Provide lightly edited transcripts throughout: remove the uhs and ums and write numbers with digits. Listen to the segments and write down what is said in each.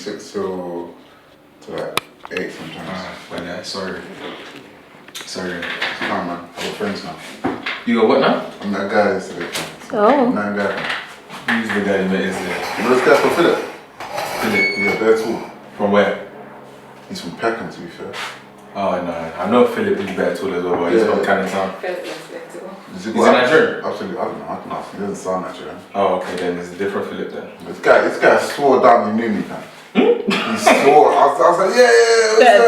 6 till like 8 sometimes. Well, yeah, sorry. Come on, man. I got friends now. You got what now? I'm that guy yesterday. Oh. That guy. Who's the guy you met yesterday? You know this guy from Philip? Philip. Yeah, there too. From where? He's from Peckham, to be fair. Oh, no. I know Philip is better too as well, but he's from Canning Town. Philip is there too. Is he Nigerian? Absolutely, I don't know. He doesn't sound Nigerian. Oh, okay, then there's a different Philip then. This guy swore down he knew me, man. He swore. I was like, yeah, what's that?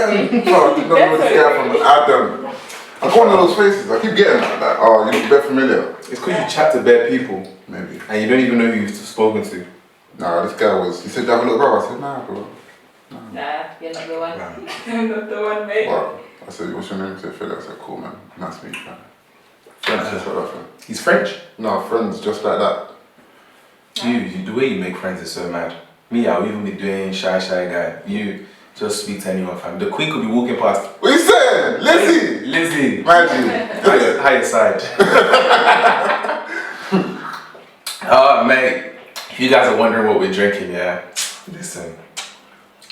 No, I did not know this guy from Adam. I got one of those faces. I keep getting that. Oh, you look very familiar. It's because you chat to bare people. Maybe. And you don't even know who you've spoken to. Nah, this guy was. He said, "Do you have a little brother?" I said, "Nah, bro." Nah, you're not the one. I'm not the one, mate. What? I said, "What's your name?" He said, "Philip." I said, "Cool, man. Nice to meet you, man." Friends just like that, man. He's French. No, friends just like that. You, the way you make friends is so mad. Me, I'll even be doing shy guy. You just speak to anyone, fam. The queen could be walking past. What you saying? Lizzie! Lizzie. Imagine. Higher side. Mate, if you guys are wondering what we're drinking, yeah, listen.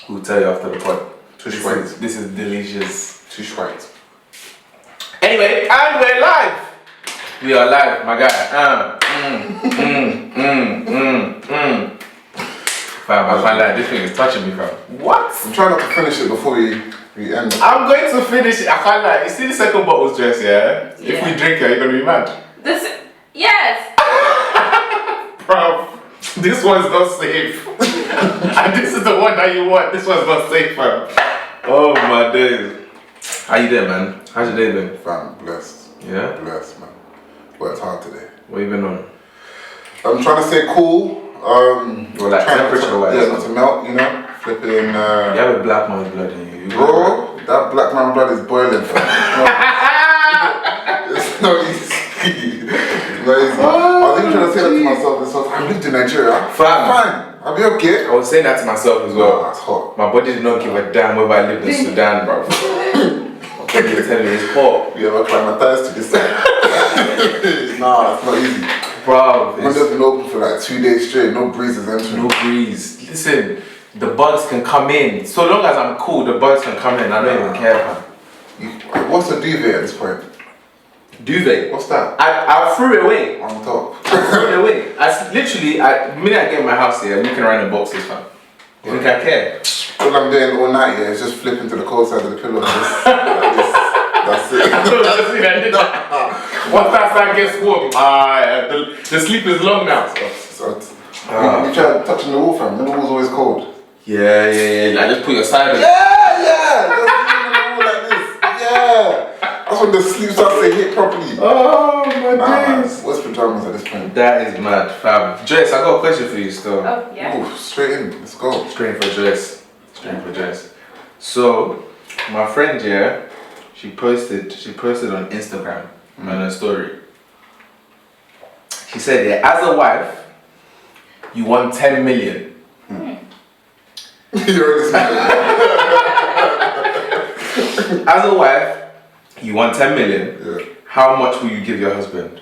We'll tell you after the pod. This is delicious. Tush white. Anyway, and we're live. We are live, my guy. Fam, I find like this thing is touching me, fam. What? I'm trying not to finish it before we end. I'm going to finish it. I can't lie. You see the second bottle's dress, yeah? If we drink it, you're gonna be mad. Yes. Bro, this one's not safe. And this is the one that you want. This one's not safe, fam. Oh my days. How you doing, man? How's your day been? Fam, blessed. Yeah? Blessed, man. Worked hard today. What you been on? I'm trying to stay cool. Well, like temperature-wise. Yeah, not to melt, you know? Flipping. You have a black man's blood in you. Bro, that black man blood is boiling, fam. It's not easy. It's not easy. I was even trying to say that to myself. I lived in Nigeria. Fine. I'll be okay. I was saying that to myself as well. No, that's hot. My body did not give a damn whether I lived in Sudan, bro. I'm telling you, it's hot. We have acclimatized to this side. Nah, it's not easy. Bro, Window's been open for like 2 days straight. No breeze is entering. no breeze. Listen, the bugs can come in. So long as I'm cool, the bugs can come in. I don't even care, man. What's a duvet at this point? Duvet? What's that? I threw it away. On top. I threw it away. The minute I get in my house here, I'm looking around the boxes, fam. You think I care? All I'm doing all night here is just flipping to the cold side of the pillow. Like this. That's it. Once that side gets warm, the sleep is long now. You try touching the wall, fam. The wall's always cold. Yeah. Like just put your side on. Yeah. Just leave the wall like this. Yeah. That's when the sleep starts to hit properly. Oh my days. What's pajamas at this point? That is mad, fam. Jess, I got a question for you still. Oh, yeah. Ooh, straight in. Let's go. Straight for Jess. So, my friend here, she posted on Instagram on her story. She said, yeah, as a wife, you want 10 million. You already said that. As a wife, you want 10 million. Yeah. How much will you give your husband?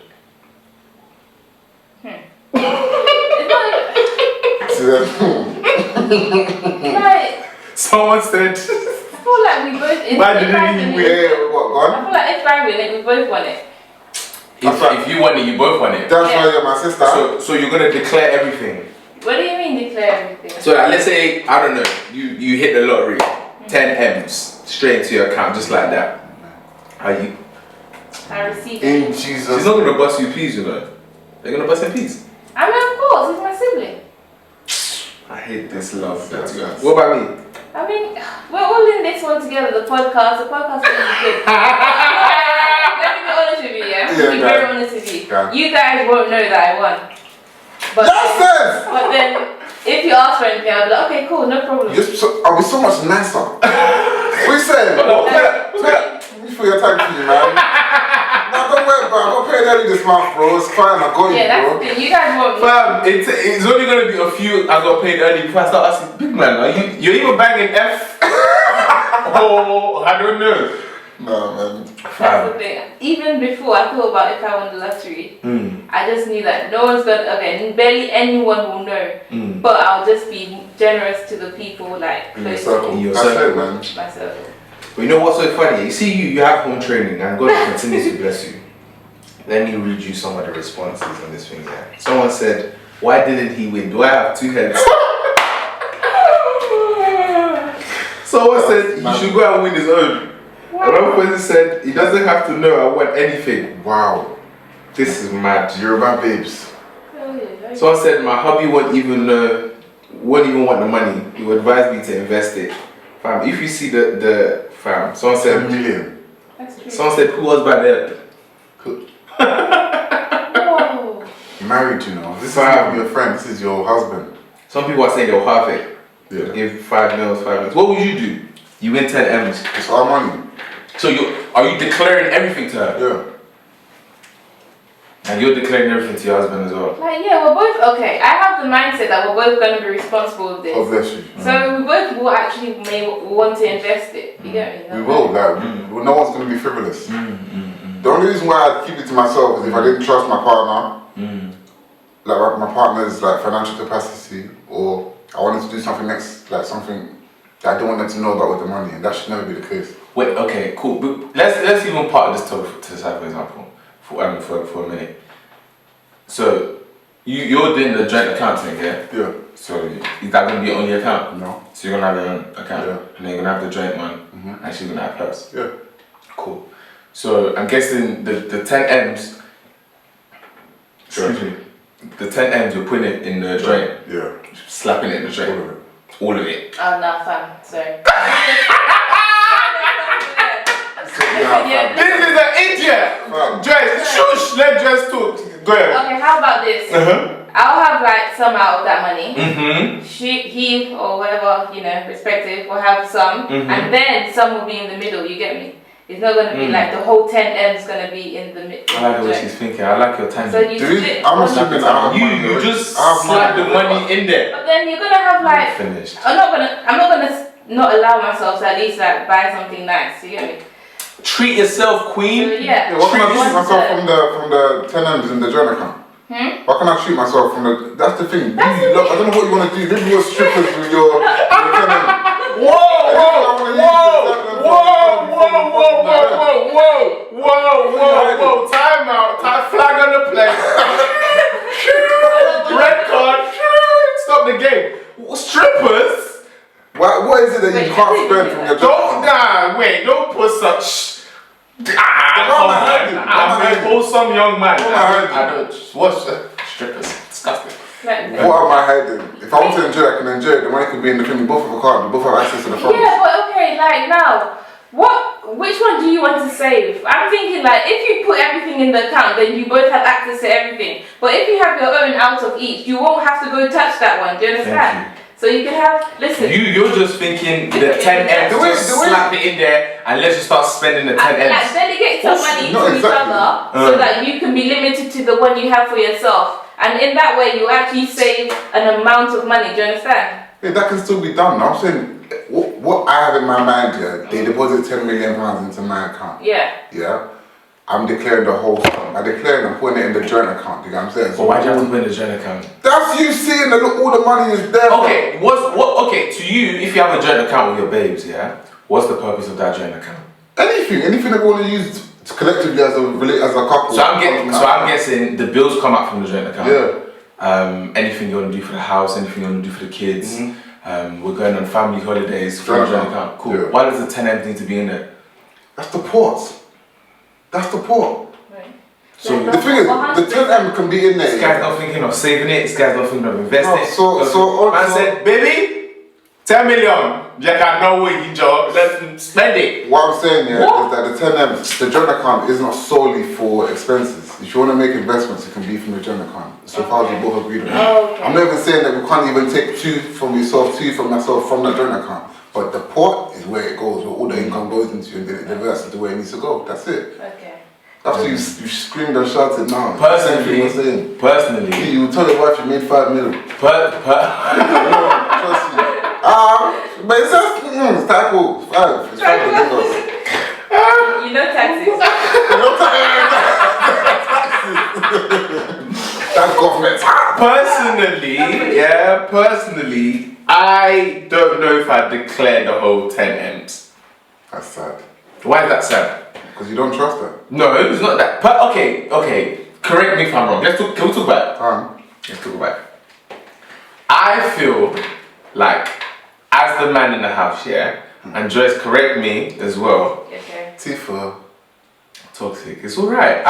Like, Someone said. I feel like we both. Why didn't he win? What, go I feel like if I win it, we both want it. If you want it, you both want it. That's why you're my sister. So you're gonna declare everything. What do you mean declare everything? So like, let's say, I don't know, you hit the lottery, 10 M's straight into your account just like that. How you? I receive In it. Jesus. She's not gonna bust you peas, you know. They're gonna bust in peas. I mean, of course, he's my sibling. I hate this love. Yes. What about me? I mean, we're all in this one together. The podcast is really good. Let me be honest with you, yeah. Yeah, Be very honest with you. Yeah. You guys won't know that I won. But then, if you ask for anything, I'll be like, okay, cool, no problem. I'll be so much nicer. What you saying? For your time for you, man. No, don't worry, bro. I got paid early this month, bro. It's fine. I got you, that's bro. the thing. You guys won't. Fam, it's only gonna be a few I got paid early before I start asking, big man, you're even banging F? Oh, I don't know. No, man. That's the thing. Even before I thought about if I won the lottery, I just knew that no one's gonna. Okay, barely anyone will know. But I'll just be generous to the people like In your close circle. In your That's circle. it, man. my circle. But you know what's so funny? You see, you have home training, and God continues to bless you. Let me read you some of the responses on this thing here. Someone said, "Why didn't he win? Do I have two heads?" Someone said he should go and win his own. Another person said he doesn't have to know I want anything. Wow, this is mad. Yoruba babes. Someone said my hubby won't even want the money. He would advise me to invest it. Fam, if you see the fam, someone 10 said million. That's true. someone said who was by there? Whoa. Married, you know. This is Fam. not your friend, this is your husband. Some people are saying they'll halve it. Yeah. Give 5 mils, 5 mils. What would you do? You win 10 M's. It's our money. So are you declaring everything to her? Yeah. And you're declaring everything to your husband as well? Like, yeah, we're both okay. I have the mindset that we're both going to be responsible with this. God bless you. So we both will actually may want to invest it. You get me? We will, like, no one's going to be frivolous. The only reason why I keep it to myself is if I didn't trust my partner, like my partner's like financial capacity, or I wanted to do something next, like something that I don't want them to know about with the money, and that should never be the case. Wait, okay, cool. But let's even part of this to the side, for example, for a minute. So you're doing the joint account thing, yeah? Yeah. So is that gonna be on your account? No. So you're gonna have your own account, Yeah. and then you're gonna have the joint one, and she's gonna have hers. Yeah. Cool. So I'm guessing the 10 M's. Sure. Excuse me. The 10 M's you're putting it in the joint, Yeah. slapping it in the All joint, of it. all of it. Oh, no, fam. Sorry. Yeah. This is an idiot. Fam. Dress, shush. Let dress talk. Go ahead. Okay, how about this? Uh-huh. I'll have like some out of that money. Mm-hmm. He or whatever, respective, will have some, and then some will be in the middle. You get me? It's not gonna be like the whole 10 M's gonna be in the middle. I like the way she's thinking. I like your timing. So you Dude, split. I'm assuming I have money You already. just I have slap the money. money in there. But then you're gonna have like. Finished. I'm not gonna not allow myself to at least like buy something nice. You get me? Treat yourself, So, queen. yeah. Yeah, what can I Treat treat myself from the 10 M's in the joint account? What can I treat myself from the? That's the thing. That's You, look, I don't know what you want to do. Maybe you're strippers with your 10 M's. Whoa. Time out. Flag on the play. Red card. Stop the game. Strippers? What is it that you can't spend from your joint? Don't put such. I'm I'm a wholesome young man. What am I hiding? I don't. What's strippers? Disgusting. Like, What am I hiding? If I want to enjoy it, I can enjoy it. The money could be in the thing. We both have a card. We both have access to the funds. yeah, but okay, like now, which one do you want to save? I'm thinking like if you put everything in the account, then you both have access to everything. But if you have your own out of each, you won't have to go touch that one. Do you understand? So you can have, listen. You're just thinking the 10 M's, The way- just the way- slap it in there and let's just start spending the 10 M's. Like delegate some money No, to each exactly. other so that you can be limited to the one you have for yourself. And in that way, you actually save an amount of money. Do you understand? Yeah, that can still be done. I'm saying what I have in my mind here, they deposit £10 million into my account. Yeah. Yeah? I'm declaring the whole sum. I'm declaring and putting it in the joint account. You know what I'm saying? But why do you have to put in the joint account? That's you seeing that all the money is there. Okay, okay, to you, if you have a joint account with your babes, yeah, what's the purpose of that joint account? Anything that we want to use collectively as a couple. So I'm guessing the bills come out from the joint account. Yeah. Anything you want to do for the house, anything you want to do for the kids. We're going on family holidays from the joint account. Cool. Yeah. Why does the 10 M's need to be in there? That's the port. That's the port. Right. So The thing is, the 10M can be in there. this guy's not thinking of saving it. This guy's not thinking of investing. Man said, baby, 10 million. Yeah, I know where you job. Let's spend it. What I'm saying here is that the 10M, the joint account is not solely for expenses. If you want to make investments, it can be from the joint account. So far as we both agreed on that. Okay. I'm not even saying that we can't even take two from yourself, two from myself from the joint account. But the pot is where it goes, where all the income goes into, and then it diverts into where it needs to go. That's it. Okay. After you screamed and shouted now. Personally, you tell your wife you made 5 million. Trust you. But it's just, it's typo. 5. It's 5 for us. personally, I don't know if I declare the whole 10 M's. That's sad. Why is that sad? Because you don't trust her. No, it's not that. But okay. Correct me if I'm wrong. Can we talk about it? Let's talk about it. I feel like, as the man in the house, yeah, and Joyce, correct me as well. Okay. Tifa. Toxic. It's alright.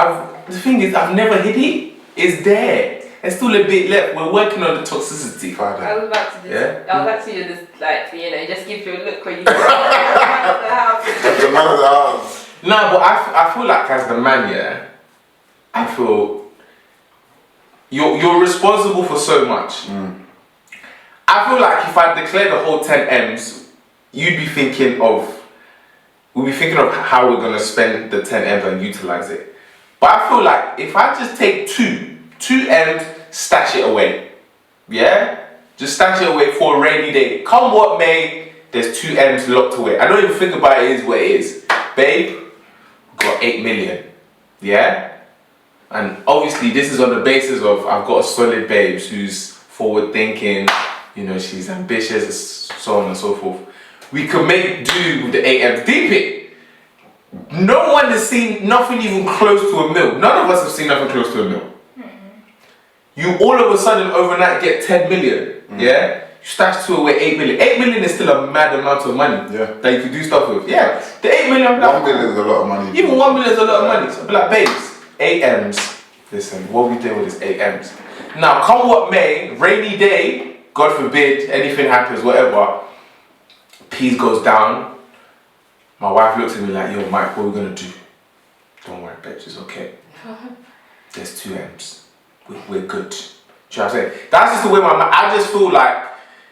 The thing is, I've never hit it. It's there. There's still a bit left. We're working on the toxicity. I was about to do Yeah? I was actually just like, just give you a look when you go out of the house. The man of the house. No, but I feel like as the man, yeah, I feel you're responsible for so much. I feel like if I declare the whole 10 M's, we'd be thinking of how we're gonna spend the 10 M's and utilize it. But I feel like if I just take two M's, stash it away. Yeah? Just stash it away for a rainy day. Come what may, there's 2 M's locked away. I don't even think about it is what it is. Babe, got 8 million. Yeah? And obviously this is on the basis of I've got a solid babe who's forward thinking, she's ambitious, so on and so forth. We could make do with the 8 M's. Deep it. No one has seen nothing even close to a mil. None of us have seen nothing close to a mil. You all of a sudden overnight get 10 million. Yeah? You stash 2 away 8 million. 8 million is still a mad amount of money that you could do stuff with. Yeah. The 8 million. 1 million is a lot of money. Even 1 million is a lot of money. So I'd be like, babes, 8 M's. Listen, what we doing with this 8 M's? Now, come what may, rainy day, God forbid, anything happens, whatever, peas goes down. My wife looks at me like, yo, Mike, what are we gonna do? Don't worry, babes, it's okay. There's 2 M's. We're good. Do you know what I'm saying? That's just the way I just feel like,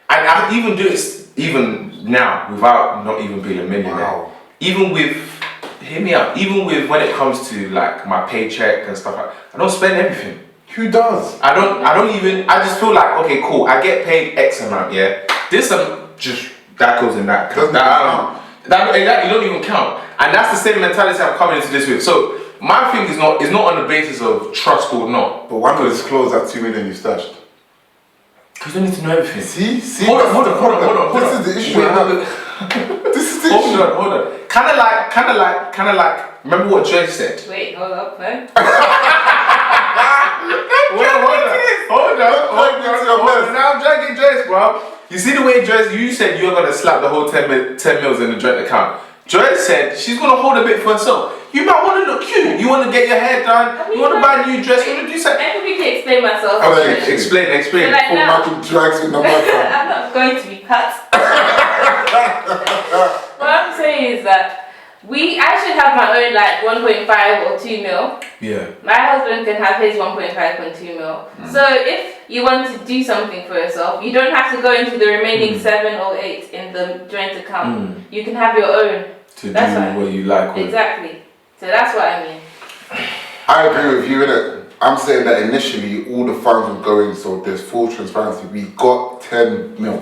and I even do this even now without not even being a millionaire. Wow. Even with, hear me out, even with when it comes to like my paycheck and stuff like that, I don't spend everything. Who does? I just feel like, okay, cool, I get paid X amount, yeah? This just, that goes in that. That you don't even count. And that's the same mentality I'm coming into this with. So, my thing is not on the basis of trust or not. But why not disclose that 2 million you stashed? Because you don't need to know everything. See? Hold on. This is the issue. This is the issue. Hold on. Kind of like, remember what Joyce said? Wait, hold up, man. Hold on. Now I'm dragging Joyce, bro. You see the way Joyce, you said you're going to slap the whole 10 mils in the joint account. Joyce said she's going to hold a bit for herself. You might want to look cute. You want to get your hair done. You want to buy a new dress. You want to do something. I think can explain myself. Okay, explain. So like now, Michael drags in the microphone. I'm not going to be cut. What I'm saying is that I should have my own like 1.5 or 2 mil. Yeah. My husband can have his 1.5 and 2 mil. So if you want to do something for yourself, you don't have to go into the remaining 7 or 8 in the joint account. You can have your own. To do what you like with. Exactly. So that's what I mean. I agree with you, innit? I'm saying that initially all the funds were going, so there's full transparency. We got 10 mil.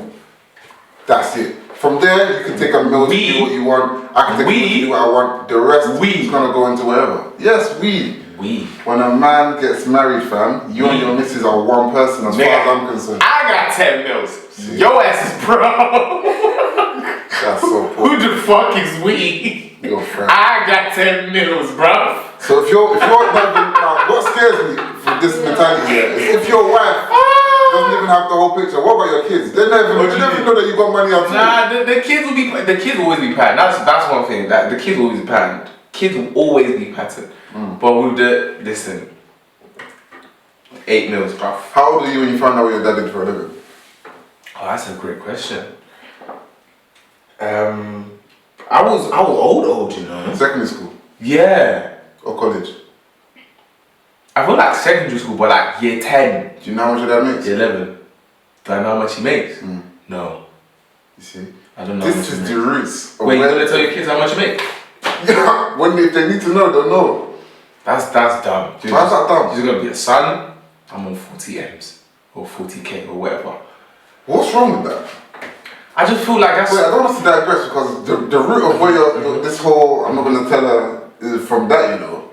That's it. From there, you can take a mil to do what you want. I can take a mil to do what I want. The rest is gonna go into wherever. Yes, we. When a man gets married, fam, you and your missus are one person as far as I'm concerned. I got 10 mils. Your ass is bro. That's so poor. Who the fuck is we? Your friend. I got 10 mils, bro. So if you're now, what scares me for this mentality here is if your wife doesn't even have the whole picture. What about your kids? They never know that you got money out. Nah, the kids will always be patterned. That's one thing. That the kids will always be patterned. Kids will always be patterned. But with listen, 8 mils, bro. How old are you when you found out what your dad did for a living? Oh, that's a great question. I was old, you know. Secondary school? Yeah. Or college? I feel like secondary school, but like year 10. Do you know how much your dad makes? Year 11. Do I know how much he makes? No. You see? I don't know. This is the roots. Wait, you're gonna tell your kids how much you make? Yeah, if they need to know, they'll know. That's dumb. Why's that dumb? You're gonna be a son, I'm on 40 M's. Or 40K or whatever. What's wrong with that? I just feel like that's... Wait, I don't want to digress because the root of where this whole, I'm not going to tell her, is from that, you know.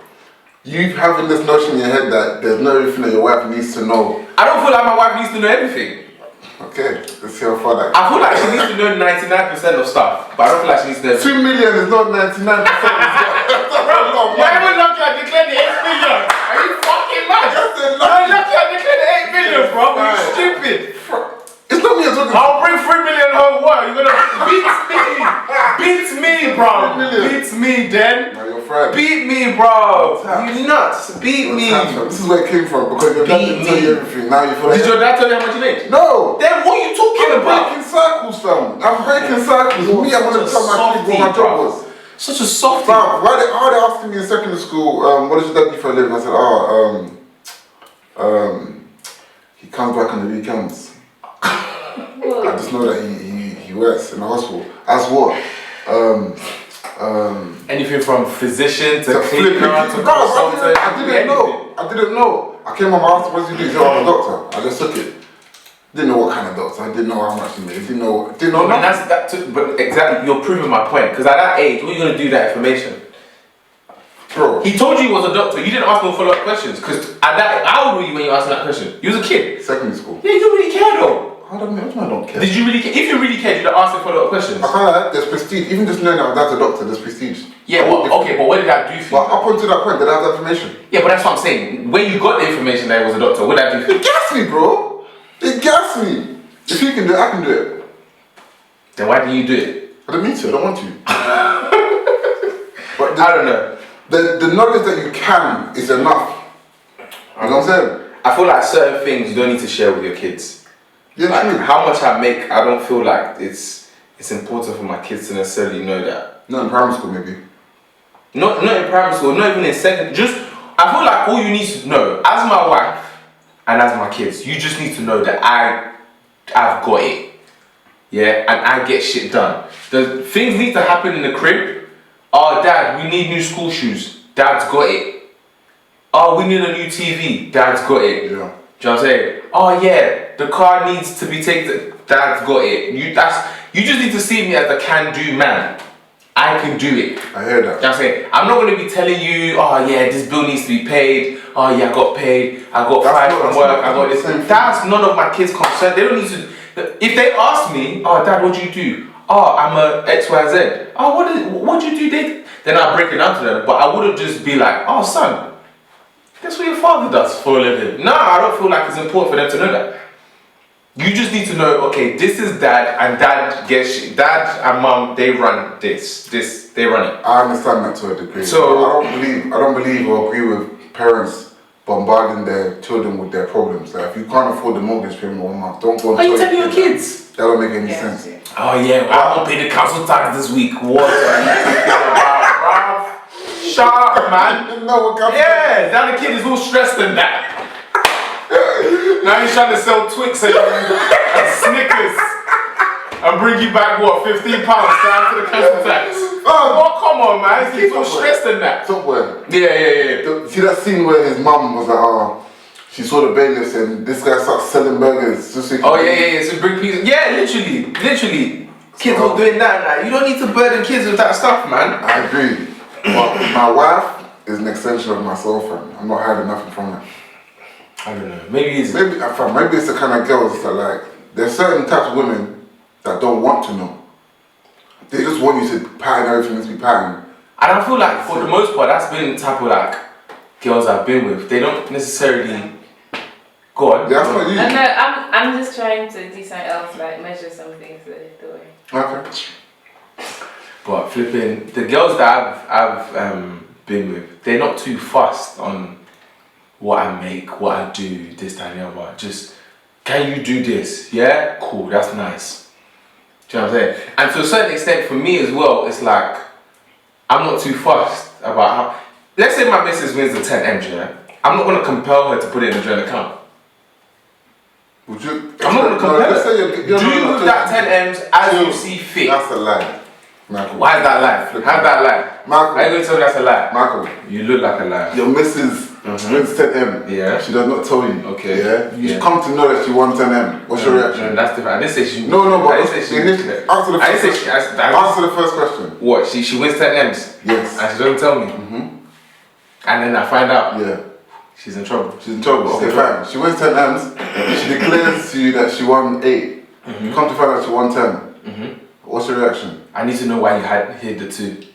You having this notion in your head that there's no everything that your wife needs to know. I don't feel like my wife needs to know everything. Okay, let's see how far that. I feel like she needs to know 99% of stuff, but I don't feel like she needs to know. 2 million is not 99%. You're even lucky I declared the 8 million. Are you fucking mad? You're lucky I declared the 8 million, bro. Are you stupid? It's not me you're talking to. I'll bring 3 million home. What? You're gonna beat me, bro. Beat me, then. No, you're friend. Beat me, bro. You nuts. Beat me. This is where it came from because your dad didn't tell you everything. Now you feel like. Did your dad tell you how much you made? No. Then what are you talking I'm about? breaking circles, fam. I'm breaking circles. Me, I'm gonna tell my kids what my job was. Such a softie. Fam, why they asking me in secondary school, what does your dad do for a living? I said, he comes back on the weekends. I just know that he works in the hospital. As what? Anything from physician to cleaner to consultant. I didn't know. I came home and asked, what do you do? He said, I'm a doctor. I just took it. Didn't know what kind of doctor. I didn't know how much he made. Didn't know nothing. But exactly, you're proving my point. Because at that age, what are you going to do with that information? Bro. He told you he was a doctor. You didn't ask no follow-up questions. Because at that, how old were you when you asked that question? You was a kid. Secondary school. Yeah, you don't really care though. I don't care. Did you really care? If you really cared, you'd have asked him follow-up questions. I can't lie, there's prestige. Even just knowing that my dad's a doctor, there's prestige. Yeah, well, okay, but what did that do for you? But up until that point, did I have that information? Yeah, but that's what I'm saying. When you got the information that he was a doctor, what did that do for you? It gassed me, bro. It gassed me. If he can do it, I can do it. Then why didn't you do it? I don't need to, I don't want to. But I don't know. The knowledge that you can is enough. You know what I'm saying? I feel like certain things you don't need to share with your kids. Yeah, like true. How much I make, I don't feel like it's important for my kids to necessarily know that. Not in primary school, maybe. Not in primary school, not even in second. Just, I feel like all you need to know, as my wife and as my kids, you just need to know that I've got it. Yeah, and I get shit done. The things need to happen in the crib. Oh, Dad, we need new school shoes. Dad's got it. Oh, we need a new TV. Dad's got it. Yeah. Do you know what I'm saying? Oh yeah, the car needs to be taken. Dad's got it. You just need to see me as the can-do man. I can do it. I hear that. You know what I'm saying? I'm not going to be telling you, oh yeah, this bill needs to be paid. Oh yeah, I got paid. I got fired from work. I got this. That's none of my kids' concern. They don't need to. If they ask me, oh Dad, what do you do? Oh, I'm a XYZ. Oh, what do you do? Then I'll break it down to them. But I wouldn't just be like, oh son, that's what your father does for a living. No, I don't feel like it's important for them to know that. You just need to know, okay, this is Dad, and Dad gets shit. Dad and Mum, they run this, they run it. I understand that to a degree. So I don't believe or agree with parents bombarding their children with their problems. Like if you can't afford the mortgage payment 1 month, don't go and are you telling your kids? That don't make any sense. Yeah. Oh yeah, I won't pay the council tax this week. What are you thinking about, bruv? Shut up, man. No, Yeah, now the kid is all stressed and that. Now he's trying to sell Twix and Snickers and bring you back what, £15 down to the council tax. Oh, come on, man. He's all stressed and that. Top boy. Yeah. See that scene where his mum was like, she saw the bailiffs and this guy starts selling burgers. Just so yeah. So bring pizza. Yeah, literally. Kids all doing that. You don't need to burden kids with that stuff, man. I agree. But my wife is an extension of myself, and I'm not hiding nothing from her. I don't know. Maybe it's the kind of girls that like. There's certain types of women that don't want to know. They just want you to pattern everything needs to be patterned. And I feel like for the most part, that's been the type of like girls I've been with. They don't necessarily go on. Yeah, that's not you. No, I'm just trying to do something else, like measure some things the way. Okay. But flipping the girls that I've been with, they're not too fussed on what I make, what I do, this, that, and the other. Just, can you do this? Yeah? Cool, that's nice. Do you know what I'm saying? And to a certain extent, for me as well, it's like, I'm not too fussed about how... Let's say my missus wins the 10 M's, yeah? I'm not going to compel her to put it in a joint account. Would you... I'm not going to compel her. Do with that 10 M's as you see fit. That's a lie. Michael. Why is that lie? How's that lie? Michael. Why are you going to tell me that's a lie? Michael. You look like a liar. Your missus wins 10M. Yeah. She does not tell you. Okay. Yeah. You come to know that she won 10M. What's your reaction? No, that's different. I didn't say she. No, but I didn't say she. Answer the first question. Answer the first question. What? She wins 10 M's. Yes. And she doesn't tell me. And then I find out. Yeah. She's in trouble. She's in trouble. Okay, fine. She wins 10 M's. She declares to you that she won 8. You come to find out she won 10. What's your reaction? I need to know why you hid the 2.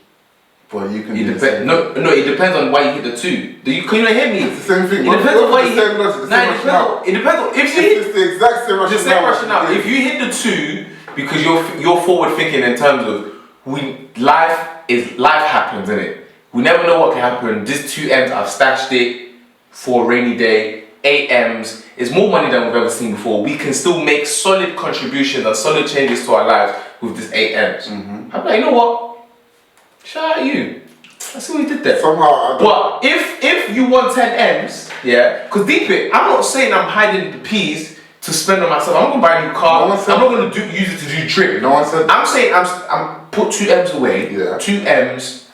But you can. It depends. No, it depends on why you hit the 2. Can you not hear me? It's the same thing. It depends on why you hit. It depends on if you hit. It's the exact same rationale. The same rationale. If you hit the 2 because you're forward thinking in terms of life happens, innit? We never know what can happen. This 2 M's, I've stashed it for a rainy day. 8 M's is more money than we've ever seen before. We can still make solid contributions and solid changes to our lives with this 8 M's. I'm like, you know what? Shout out you. I see what you did there. Somehow, but if you want 10 M's, yeah, because deep it, I'm not saying I'm hiding the P's to spend on myself. I'm not gonna buy a new car. I'm not gonna use it to do trip. No one said. I'm saying I'm put 2 M's away. Yeah. 2 M's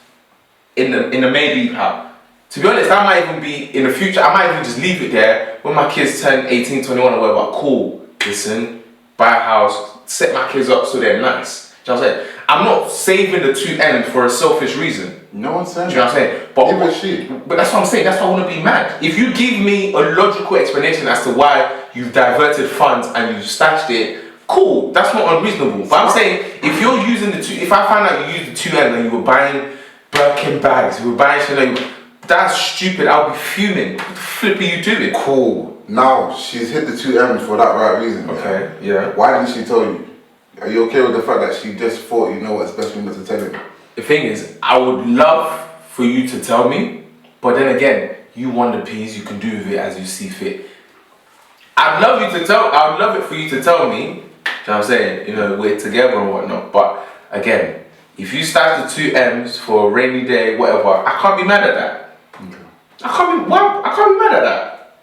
in the maybe pal. To be honest, that might even be in the future. I might even just leave it there when my kids turn 18, 21 or whatever. Cool. Listen, buy a house, set my kids up so they're nice. Do you know what I'm saying? I'm not saving the 2 M's for a selfish reason. No one's saying. Do you know what I'm saying? But that's what I'm saying. That's why I want to be mad. If you give me a logical explanation as to why you've diverted funds and you've stashed it, cool. That's not unreasonable. But I'm saying if you're using the 2, if I find out you used the 2 M's and you were buying Birkin bags, you were buying Chanel, that's stupid. I'll be fuming. What the flip are you doing? Cool. Now she's hit the 2 M's for that right reason. Okay. Yeah. Why didn't she tell you? Are you okay with the fact that she just thought you know what's best for me to tell you? The thing is, I would love for you to tell me, but then again, you want the P's, you can do with it as you see fit. I'd love it for you to tell me, you know what I'm saying, you know, we're together and whatnot, but again, if you start the 2 M's for a rainy day, whatever, I can't be mad at that. Okay. I can't be mad at that.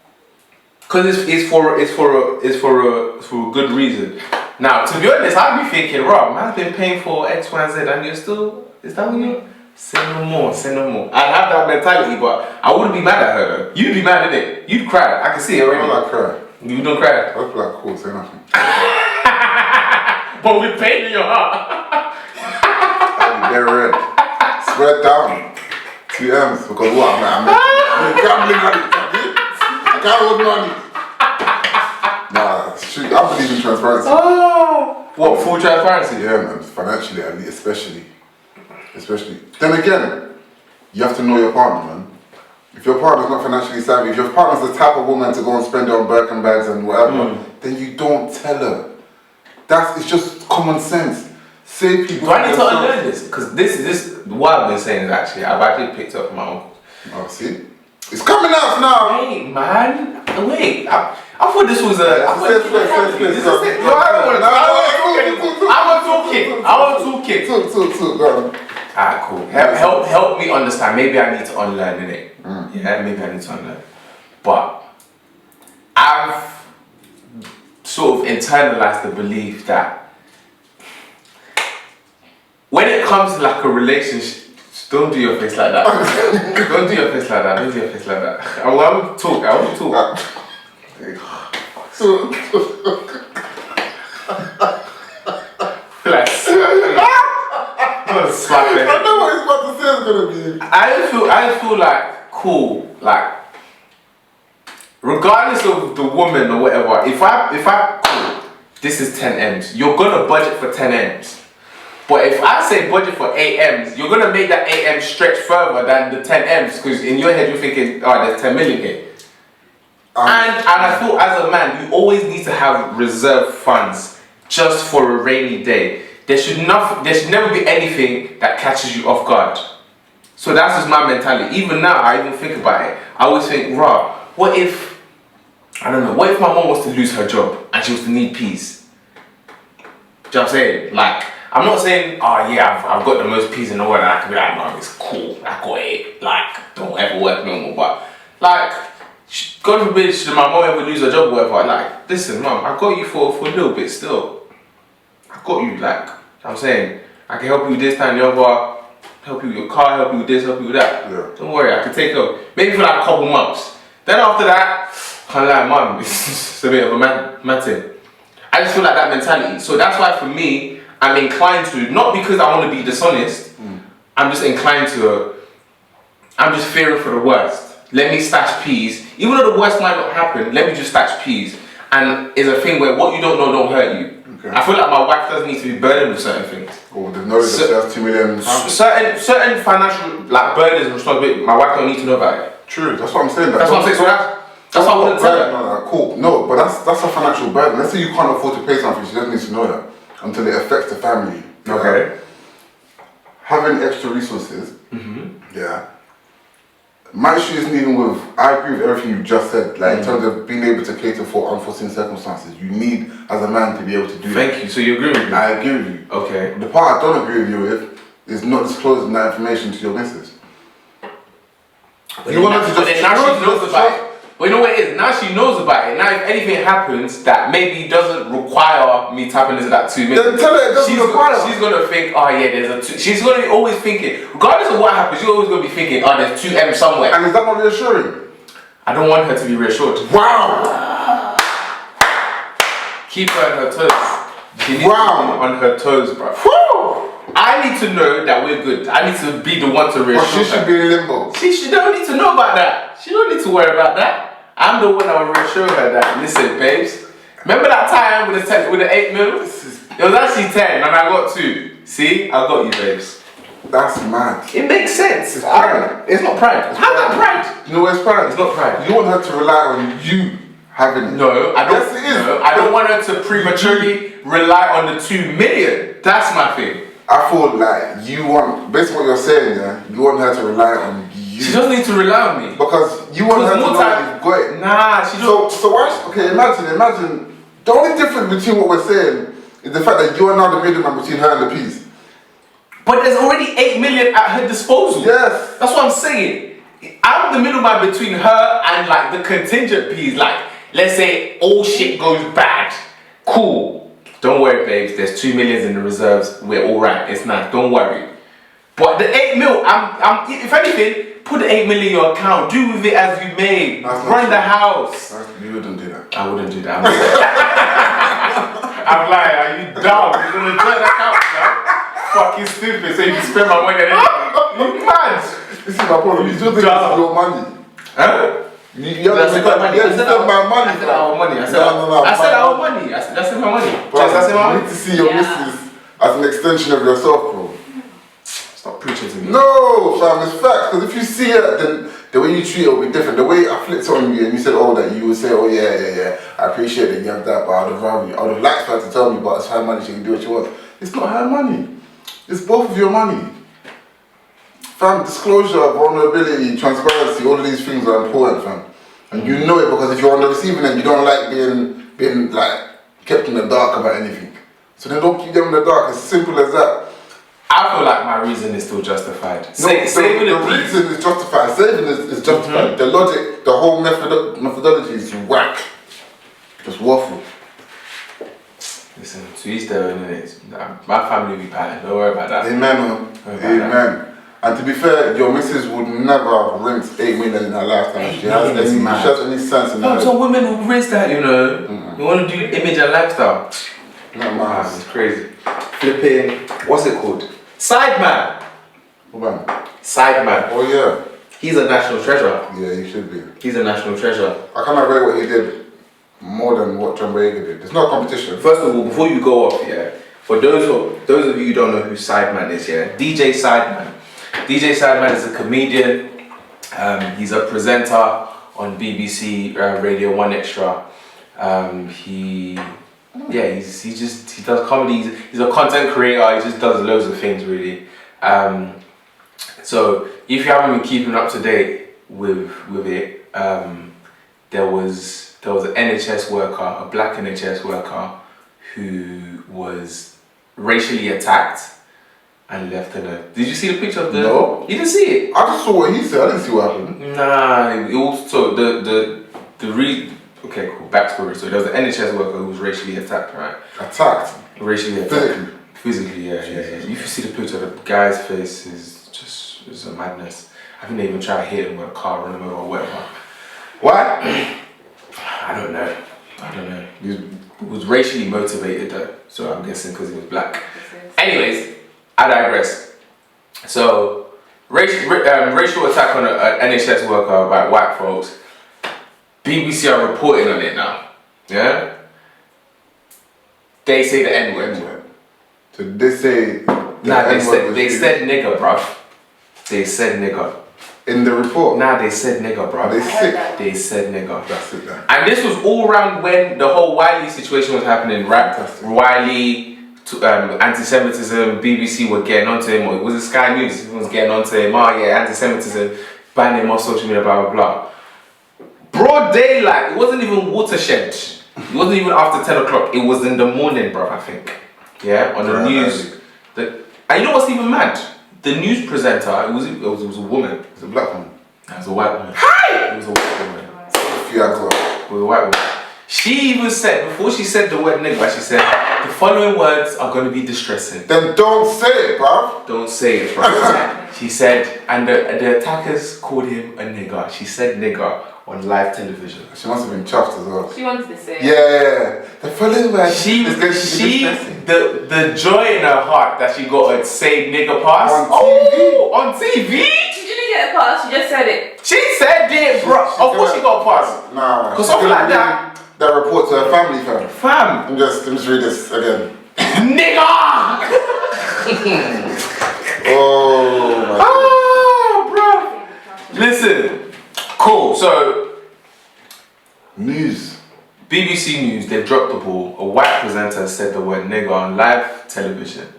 Because it's for a good reason. Now, to be honest, I'd be thinking, Rob, man's been paying for X, Y, and Z, and you're still, is that what you? Say no more. I'd have that mentality, but I wouldn't be mad at her though. You'd be mad, innit? You'd cry. I can see it already. I don't like cry. You don't cry? I feel like, cool, say nothing. But with pain in your heart. I'll be very red. Sweat down. 2 M's, because what? I'm gambling on it. I can't hold money. Nah, it's true. I believe in transparency. Oh, what, full transparency? Yeah, man. Financially, especially. Then again, you have to know your partner, man. If your partner's not financially savvy, if your partner's the type of woman to go and spend it on Birkin bags and whatever, then you don't tell her. It's just common sense. Save people. Do I need to unlearn this? Because this, what I've been saying is actually, I've actually picked up from my uncle. Oh, see? It's coming out now! Wait, man. Wait. I thought this was a... I want two kids. Two, go on. Alright, cool. Help me understand. Maybe I need to unlearn, innit? Yeah, maybe I need to unlearn. But I've sort of internalized the belief that when it comes to like a relationship, don't do your face like that. Don't do your face like that. I want to talk. Bless. I know what he's about to say is gonna be. I feel like cool, like regardless of the woman or whatever, if I cool, this is 10 M's, you're gonna budget for 10 M's. But if I say budget for 8 M's, you're gonna make that 8 M's stretch further than the 10 M's because in your head you're thinking, oh, there's 10 million here. And I feel as a man, you always need to have reserve funds just for a rainy day. There should never be anything that catches you off guard. So that's just my mentality. Even now, I even think about it. I always think, what if my mom was to lose her job and she was to need peas? Do you know what I'm saying? Like, I'm not saying, oh yeah, I've got the most peas in the world and I can be like, Mom, it's cool, I got it. Like, don't ever work no more. But, like, God forbid, should my mom ever lose her job or whatever, like, listen, Mom, I got you for a little bit still. I got you, like, you know what I'm saying? I can help you with this time, the other, help you with your car, help you with this, help you with that. Yeah. Don't worry, I can take her, maybe for like a couple months. Then after that, I'm like, Mom, it's a bit of a mad thing. I just feel like that mentality. So that's why for me, I'm inclined to, not because I want to be dishonest, I'm just inclined to, I'm just fearing for the worst. let me stash peas. Even though the worst might not happen, let me just stash peas. And it's a thing where what you don't know don't hurt you. Okay. I feel like my wife doesn't need to be burdened with certain things. Oh, there's knowledge that there's 2 million. Certain financial like burdens and responsibility, my wife don't need to know about it. True, that's what I'm saying. That's what I'm saying. So that's why I wouldn't tell her. No, cool. No, but that's a financial burden. Let's say you can't afford to pay something, she doesn't need to know that until it affects the family. Okay. Having extra resources, yeah. My issue isn't even with, I agree with everything you just said, like in terms of being able to cater for unforeseen circumstances. You need, as a man, to be able to do that. Thank you, so you agree with me? I agree with you. Okay. The part I don't agree with you with is not disclosing that information to your missus. You want her to just now she knows about it. Well, you know what it is? Now she knows about it. Now if anything happens that maybe doesn't require me tapping into that 2 million, then tell her it doesn't require. She's gonna think, oh yeah, there's a 2. She's gonna be always thinking, regardless of what happens, you're always gonna be thinking, oh, there's 2M somewhere. And is that not reassuring? I don't want her to be reassured. Wow! Keep her on her toes. She needs to be on her toes, bro. Whew. I need to know that we're good. I need to be the one to reassure her. But she should be in limbo. She don't need to know about that. She don't need to worry about that. I'm the one that will reassure her that, listen, babes, remember that time with the 8 mil? It was actually 10 and I got 2. See? I got you, babes. That's mad. It makes sense. It's pride. It's not pride. How's that pride? You know what's pride? It's not pride. You want her to rely on you having it. No, I don't. Yes, it is. No, I don't want her to prematurely rely on the 2 million. That's my thing. I feel like you want, based on what you're saying, yeah, you want her to rely on you. She doesn't need to rely on me. Because you want her to know that you've got it. Nah, she don't. So why, okay, imagine, the only difference between what we're saying is the fact that you are now the middleman between her and the peas. But there's already 8 million at her disposal. Yes. That's what I'm saying. I'm the middleman between her and like the contingent peas. Like, let's say all shit goes bad. Cool. Don't worry, babes. There's 2 million in the reserves. We're all right. It's nice. Don't worry. But the 8 mil, I'm if anything, put the 8 million in your account. Do with it as you may. Run the house. You wouldn't do that. I wouldn't do that. I'm lying. Are you dumb? You're gonna join the account now? Fucking stupid. So you can spend my money on anything. You mad? This is my problem. You still think it's your money. Huh? You have to spend my money. I said our money. I said our money. I said my money. You need to see your missus as an extension of yourself, bro. Stop preaching to me. No, fam, it's facts. Because if you see it, then the way you treat it will be different. The way I flipped on you and you said, oh, that you would say, oh, yeah, I appreciate that you have that, but I would have liked her to tell me, but it's her money, she can do what she wants. It's not her money. It's both of your money. Fam, disclosure, vulnerability, transparency, all of these things are important, fam. And you know it because if you're on the receiving end, you don't like being like kept in the dark about anything. So then don't keep them in the dark. It's simple as that. I feel like my reason is still justified. No, the reason is justified. Saving is justified. The logic, the whole methodology is whack. Just waffle. Listen, to each their own, innit? My family will be patted. Don't worry about that. Amen, amen. And to be fair, your missus would never rinse 8 million in her lifetime. She has any sense in that. Some women will rinse that, you know. You want to do image and lifestyle. Not mine. It's crazy. Flipping, what's it called? Sideman. What man? Sideman. Oh yeah. He's a national treasure. Yeah, he should be. He's a national treasure. I kind of rate what he did more than what John Boyega did. It's not a competition. First of all, before you go off, yeah, for those of you who don't know who Sideman is, yeah, DJ Sideman. DJ Sideman is a comedian. He's a presenter on BBC Radio 1 Extra. He does comedy. He's a content creator. He just does loads of things really. So if you haven't been keeping up to date with it, there was an NHS worker, a black NHS worker, who was racially attacked and left in a... Did you see the picture of the... No. You didn't see it? I just saw what he said. I didn't see what happened. Nah, it also... Okay, cool. Backstory. So there was an NHS worker who was racially attacked, right? Attacked? Racially attacked. Physically, yeah. If you see the picture, the guy's face is just... It's a madness. I think they even try to hit him with a car, run him over, or whatever. Why? I don't know. He was racially motivated though, so I'm guessing because he was black. Anyways, I digress. So Racial attack on an NHS worker by white folks. BBC are reporting on it now. Yeah? They say the N-word. So they say... Nah, they said nigger, bruv. They said nigger. In the report? Nah, they said nigger, bruv. They sick. They said nigger. That's it then. And this was all around when the whole Wiley situation was happening, right? Fantastic. Wiley, anti-Semitism, BBC were getting onto him, or was it Sky News? Everyone was getting onto him, oh yeah, anti-Semitism, banning him on social media, blah, blah, blah. Broad daylight, it wasn't even watershed. It wasn't even after 10 o'clock, it was in the morning, bruv, I think. Yeah, on the news. And you know what's even mad? The news presenter, it was a woman. It was a black woman. It was a white woman. Hi! It was a white woman. Yeah, It was a white woman. She even said, before she said the word nigger, she said, the following words are going to be distressing. Then don't say it, bruv. Don't say it, bruv. She said, and the attackers called him a nigger. She said nigger on live television. She must have been chuffed as well. She wanted to say it. Yeah. The following words. The joy in her heart that she got to say nigger pass. On TV? Oh, on TV? She didn't get a pass, she just said it. She said it, bro. Of course she got a pass. Nah. Because something like that. That report to her family, fam. Fam. Let me just read this again. Nigger! Oh my bro. Listen. Cool. So, news. BBC News, they've dropped the ball. A white presenter said the word nigger on live television.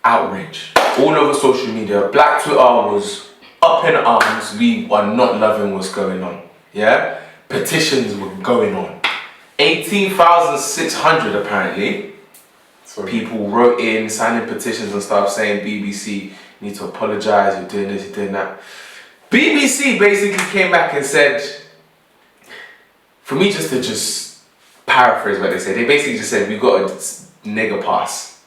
Outrage. All over social media. Black Twitter was up in arms. We are not loving what's going on. Yeah? Petitions were going on. 18,600 apparently. Sorry. People wrote in, signing petitions and stuff saying BBC, you need to apologise, you're doing this, you're doing that. BBC basically came back and said, for me just to paraphrase what they said, they basically just said, we got a nigger pass.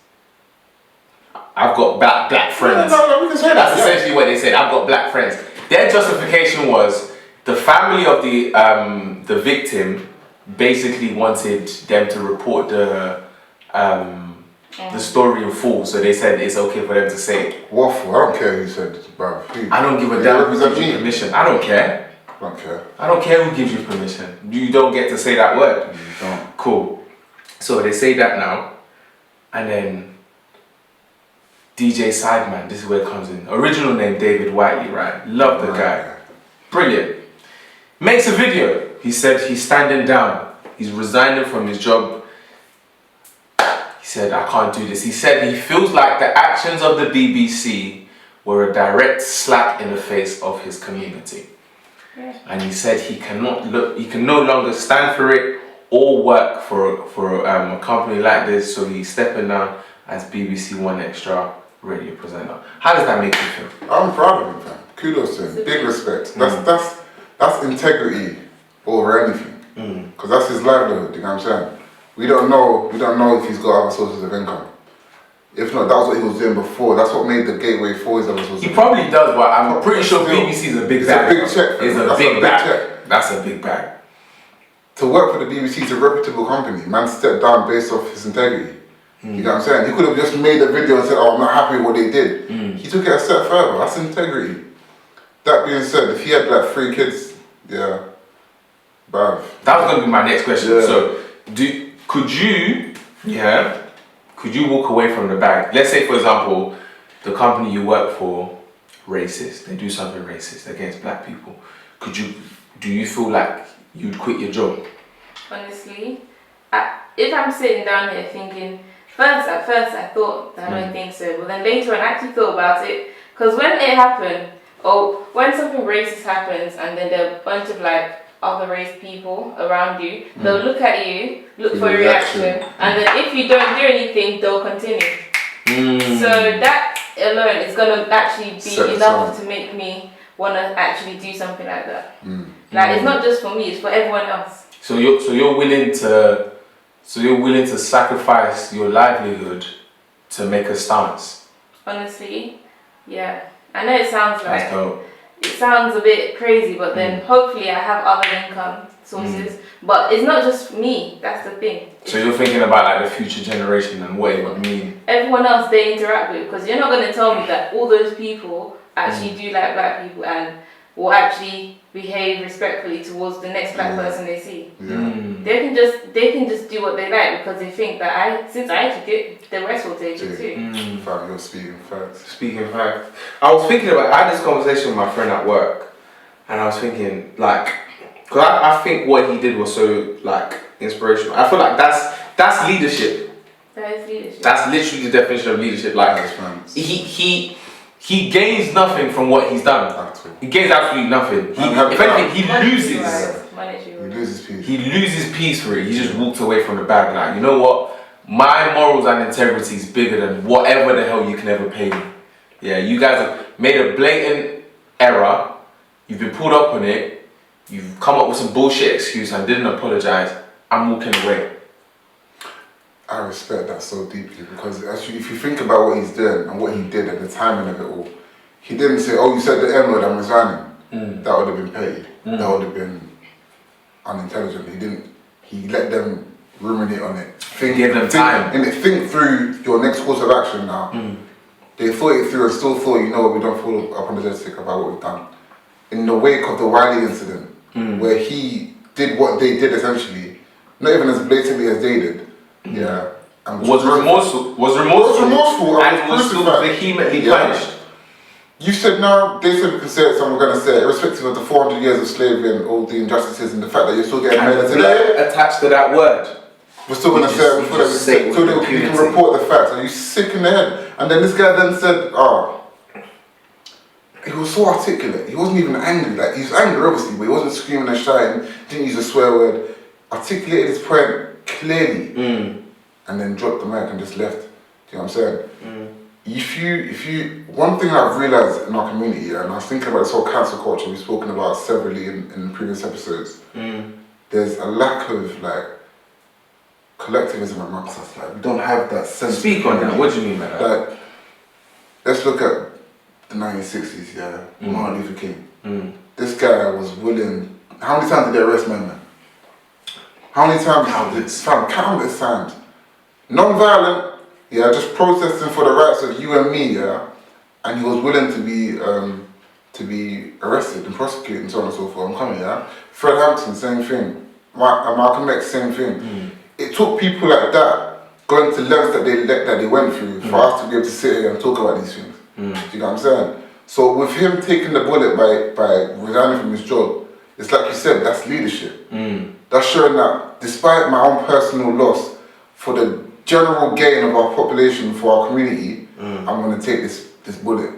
I've got black friends. No, we can say that. That's essentially what they said, I've got black friends. Their justification was, the family of the victim basically wanted them to report the story in full, so they said it's okay for them to say it. Waffle, I don't care who said it, bruv. I don't give a damn who gives you permission. I don't care. I don't care. I don't care who gives you permission. You don't get to say that word. You don't. Cool. So they say that now, and then DJ Sideman, this is where it comes in. Original name David Whiteley, right? Love the guy. Brilliant. Makes a video. He said he's standing down. He's resigning from his job. He said, I can't do this. He said he feels like the actions of the BBC were a direct slap in the face of his community. Yeah. And he said he can no longer stand for it or work for a company like this, so he's stepping down as BBC One Extra radio presenter. How does that make you feel? I'm proud of him, fam. Kudos to him. Big respect. That's integrity over anything. Because that's his livelihood, you know what I'm saying? We don't know if he's got other sources of income. If not, that was what he was doing before. That's what made the gateway for his other sources. He probably does, but I'm pretty sure BBC is a big bag. It's a big check. It's a big bag. That's a big bag. To work for the BBC, it's a reputable company. Man stepped down based off his integrity. You know what I'm saying? He could have just made a video and said, oh, I'm not happy with what they did. He took it a step further. That's integrity. That being said, if he had like 3 kids, yeah, bruv. That was going to be my next question. Yeah. So, could you walk away from the bag? Let's say, for example, the company you work for, racist. They do something racist against black people. Do you feel like you'd quit your job? Honestly, if I'm sitting down here thinking, at first I thought, I don't think so. But then later on I actually thought about it. Because when it happened, or when something racist happens and then there are a bunch of like other race people around you, they'll look at you, look for a reaction, and then if you don't do anything, they'll continue. So that alone is going to actually be enough to make me want to actually do something like that. Like it's not just for me, it's for everyone else. So you're willing to sacrifice your livelihood to make a stance? Honestly, yeah. I know it sounds like that's dope. It sounds a bit crazy, but then hopefully I have other income sources. But it's not just me, that's the thing. So you're thinking about like the future generation and what it would mean everyone else they interact with, because you're not going to tell me that all those people actually do like black people and will actually behave respectfully towards the next black person they see. They can just do what they like because they think that since I took it, the rest will take it too. Fam, you're speaking facts. Speaking facts. I was thinking about, I had this conversation with my friend at work, and I was thinking, like, because I think what he did was so, like, inspirational. I feel like that's leadership. That is leadership. That's literally the definition of leadership. Like, he gains nothing from what he's done. He gains absolutely nothing. If anything, he loses. He loses peace. He loses peace for it. He just walks away from the bag. Like, you know what? My morals and integrity is bigger than whatever the hell you can ever pay me. Yeah, you guys have made a blatant error. You've been pulled up on it. You've come up with some bullshit excuse and didn't apologize. I'm walking away. I respect that so deeply because actually, if you think about what he's doing and what he did at the timing of it all, he didn't say, "Oh, you said the N word, I'm resigning." That would have been paid. That would have been unintelligent. He didn't. He let them ruminate on it. Give them time. And think through your next course of action now. They thought it through and still thought, you know what, we don't feel apologetic about what we've done. In the wake of the Wiley incident, where he did what they did essentially, not even as blatantly as they did. Yeah. And was remorseful, and was still vehemently punished. You said no, they said we can say it, so we're going to say it, irrespective of the 400 years of slavery and all the injustices and the fact that you're still getting made today. Attached to that word. We're still going to say it, so that we can report the facts. Are you sick in the head? And then this guy then said, he was so articulate. He wasn't even angry. Like, he was angry obviously, but he wasn't screaming and shouting, didn't use a swear word, articulated his point clearly, and then dropped the mic and just left. Do you know what I'm saying? If you, one thing I've realized in our community, and I was thinking about this whole cancel culture we've spoken about severally in previous episodes, there's a lack of like collectivism amongst us. Like, we don't have that sense. Speak on that. What do you mean by that? Like, let's look at the 1960s, Martin Luther King. This guy was willing. How many times did they arrest men? How many times? Countless times. Non-violent, just protesting for the rights of you and me, and he was willing to be arrested and prosecuted and so on and so forth. I'm coming, Fred Hampton, same thing. Malcolm X, same thing. It took people like that going to lengths that they went through for us to be able to sit here and talk about these things. Do you know what I'm saying? So with him taking the bullet by resigning from his job, it's like you said, that's leadership. That's showing that despite my own personal loss, for the general gain of our population, for our community, I'm going to take this bullet.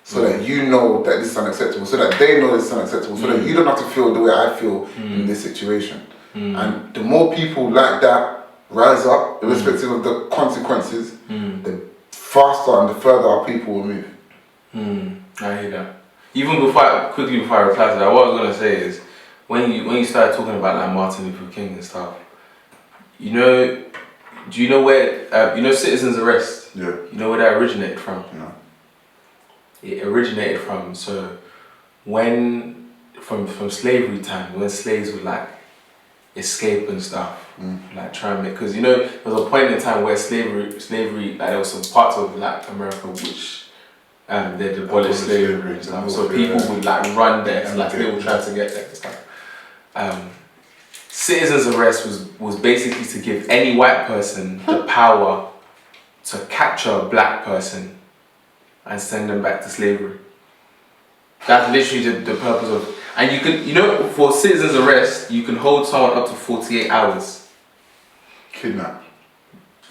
So that you know that this is unacceptable, so that they know this is unacceptable, so that you don't have to feel the way I feel in this situation. And the more people like that rise up, irrespective of the consequences, the faster and the further our people will move. I hear that. Even before I reply to that, what I was gonna say is when you started talking about like Martin Luther King and stuff, do you know where citizens arrest? Yeah. You know where that originated from? Yeah. It originated from from slavery time, when slaves would like escape and stuff, like try and make, because there was a point in time where slavery like there was some parts of like America which they'd abolished slavery and stuff, so people would like run there, so, like they would try to get there and stuff. Citizens arrest was basically to give any white person the power to capture a black person and send them back to slavery. That's literally the purpose of. And you could, for citizens arrest, you can hold someone up to 48 hours. Kidnap.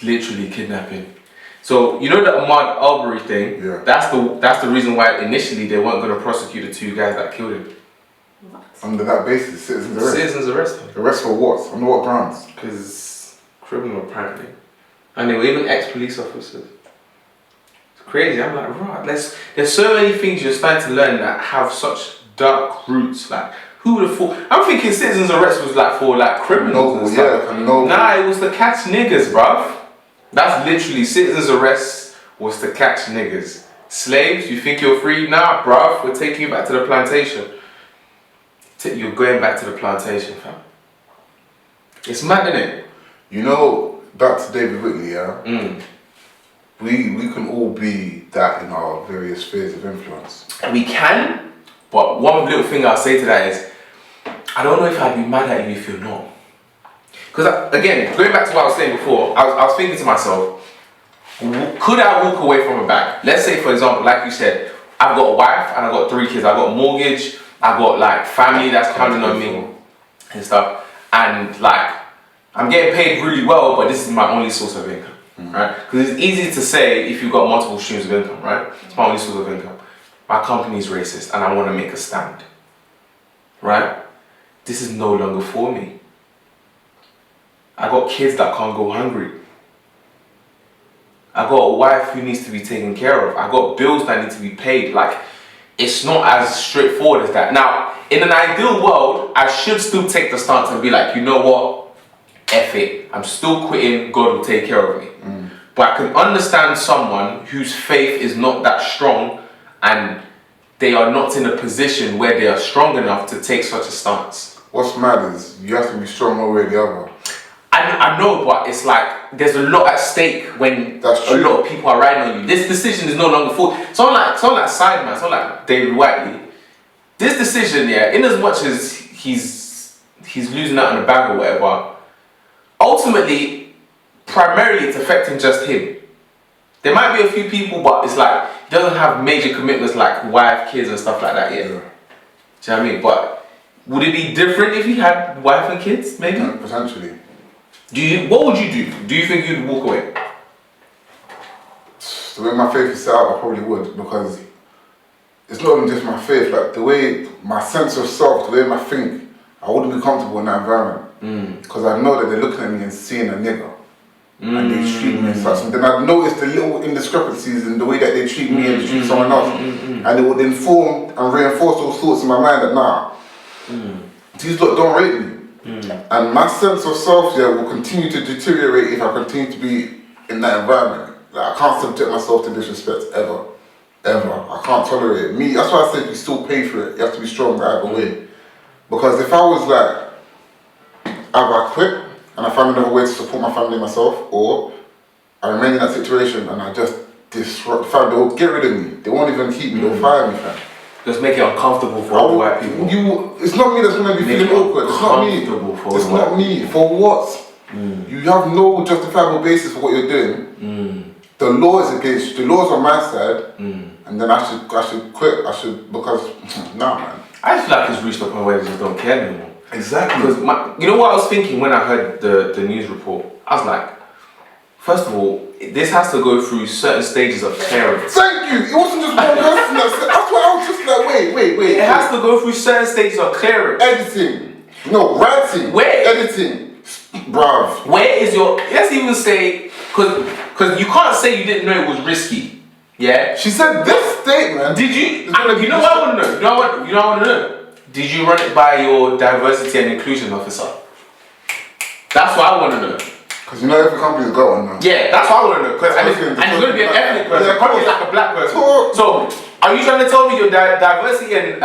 Literally kidnapping. So the Ahmaud Arbery thing. Yeah. That's the reason why initially they weren't going to prosecute the 2 guys that killed him. What? Under that basis, citizens arrest. Citizens arrest him. Arrest for what? On what grounds? Because criminal apparently, and they were even ex-police officers. It's crazy. I'm like, right. There's so many things you're starting to learn that have such dark roots. Like, who would have thought? I'm thinking citizens arrest was like for like criminals and stuff. Nah, it was to catch niggas, bruv. That's literally citizens arrest was to catch niggas. Slaves, you think you're free? Nah, bruv, we're taking you back to the plantation. You're going back to the plantation, fam. It's mad, isn't it? Back to David Whitley, we can all be that in our various spheres of influence. We can, but one little thing I'll say to that is, I don't know if I'd be mad at you if you're not. Because again, going back to what I was saying before, I was thinking to myself, could I walk away from a bag? Let's say, for example, like you said, I've got a wife and I've got 3 kids. I've got a mortgage. I've got like family that's counting on me and stuff. And like, I'm getting paid really well, but this is my only source of income, right? Because it's easy to say if you've got multiple streams of income, right? It's my only source of income. My company's racist and I want to make a stand, right? This is no longer for me. I got kids that can't go hungry. I got a wife who needs to be taken care of. I got bills that need to be paid. Like, it's not as straightforward as that. Now, in an ideal world, I should still take the stance and be like, you know what? F it. I'm still quitting. God will take care of me. But I can understand someone whose faith is not that strong and they are not in a position where they are strong enough to take such a stance. What's mad is you have to be strong one way or the other. I know, but it's like there's a lot at stake when a lot of people are riding on you. This decision is no longer for someone like Sideman, someone like David Whiteley. This decision, yeah, in as much as he's losing out on the bag or whatever, ultimately, primarily it's affecting just him. There might be a few people, but it's like he doesn't have major commitments like wife, kids, and stuff like that yet. Do you know what I mean? But would it be different if he had wife and kids? Maybe potentially. What would you do? Do you think you'd walk away? The way my faith is set up, I probably would, because it's not even just my faith, like the way my sense of self, the way I think, I wouldn't be comfortable in that environment. Because I know that they're looking at me and seeing a nigger. And they treat me as such. And then I'd notice the little indiscrepancies in the way that they treat me and they treat someone else. And it would inform and reinforce those thoughts in my mind that, nah, these lot don't rate me. And my sense of self will continue to deteriorate if I continue to be in that environment. Like, I can't subject myself to disrespect ever. I can't tolerate it. That's why I said you still pay for it. You have to be strong either way. Because if I was like, either I quit and I find another way to support my family and myself, or I remain in that situation and I just disrupt, they'll get rid of me. They won't even keep me, they'll fire me, fam. Just make it uncomfortable for all the white people. It's not me that's going to be feeling awkward. It's not me. It's not me. For what? You have no justifiable basis for what you're doing. The law is against you. The law's on my side. And then I should quit. Because, nah, man. I just feel like it's reached a point where they just don't care anymore. Exactly. Because you know what I was thinking when I heard the news report? I was like, first of all, this has to go through certain stages of clearance. Thank you. It wasn't just one person that said. That's why I was just like, wait. It has to go through certain stages of clearance. Editing. No, writing. Where? Editing. Bruv. Where is your? Let's even say, because you can't say you didn't know it was risky. Yeah. She said this statement. Did you? You know what I want to know. You know what I want to know. Did you run it by your diversity and inclusion officer? That's what I want to know. Because you know every company's got one now. Yeah, that's what I want to know. And it's going to be an ethnic person. Probably like a black person. So, are you trying to tell me your diversity and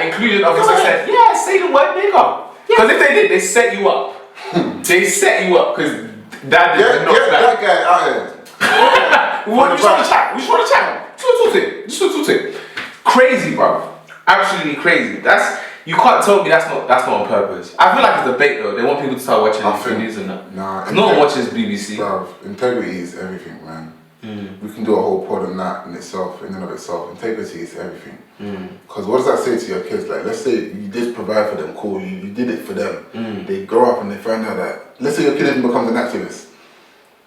inclusion officer said, yeah, say the word nigger? Because if they did, they set you up. They set you up because that is not that guy out here. We just want to chat. Just two. Crazy, bro. Absolutely crazy. You can't tell me that's not on purpose. I feel like it's a bait though. They want people to start watching the news and that. Nah, no one watches BBC. Bruv, integrity is everything, man. We can do a whole pod on that in and of itself. Integrity is everything. Because what does that say to your kids? Like, let's say you did provide for them, cool, you did it for them. They grow up and they find out that, let's say your kid even becomes an activist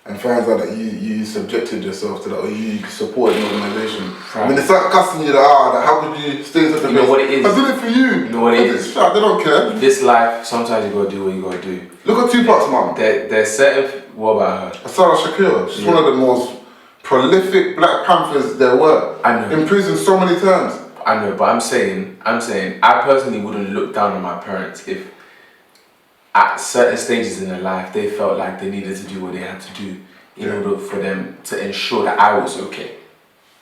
and finds out that you subjected yourself to that, or you supported an organisation. When they start cussing you, that how could you stay in such a place? You know what it is? I did it for you. You know what it is? They don't care. This life, sometimes you gotta do what you gotta do. Look at Tupac's mum. There's certain. What about her? Sarah Shakira. She's one of the most prolific Black Panthers there were. I know. In prison so many times. I know, but I'm saying, I personally wouldn't look down on my parents if at certain stages in their life they felt like they needed to do what they had to do in order for them to ensure that I was okay.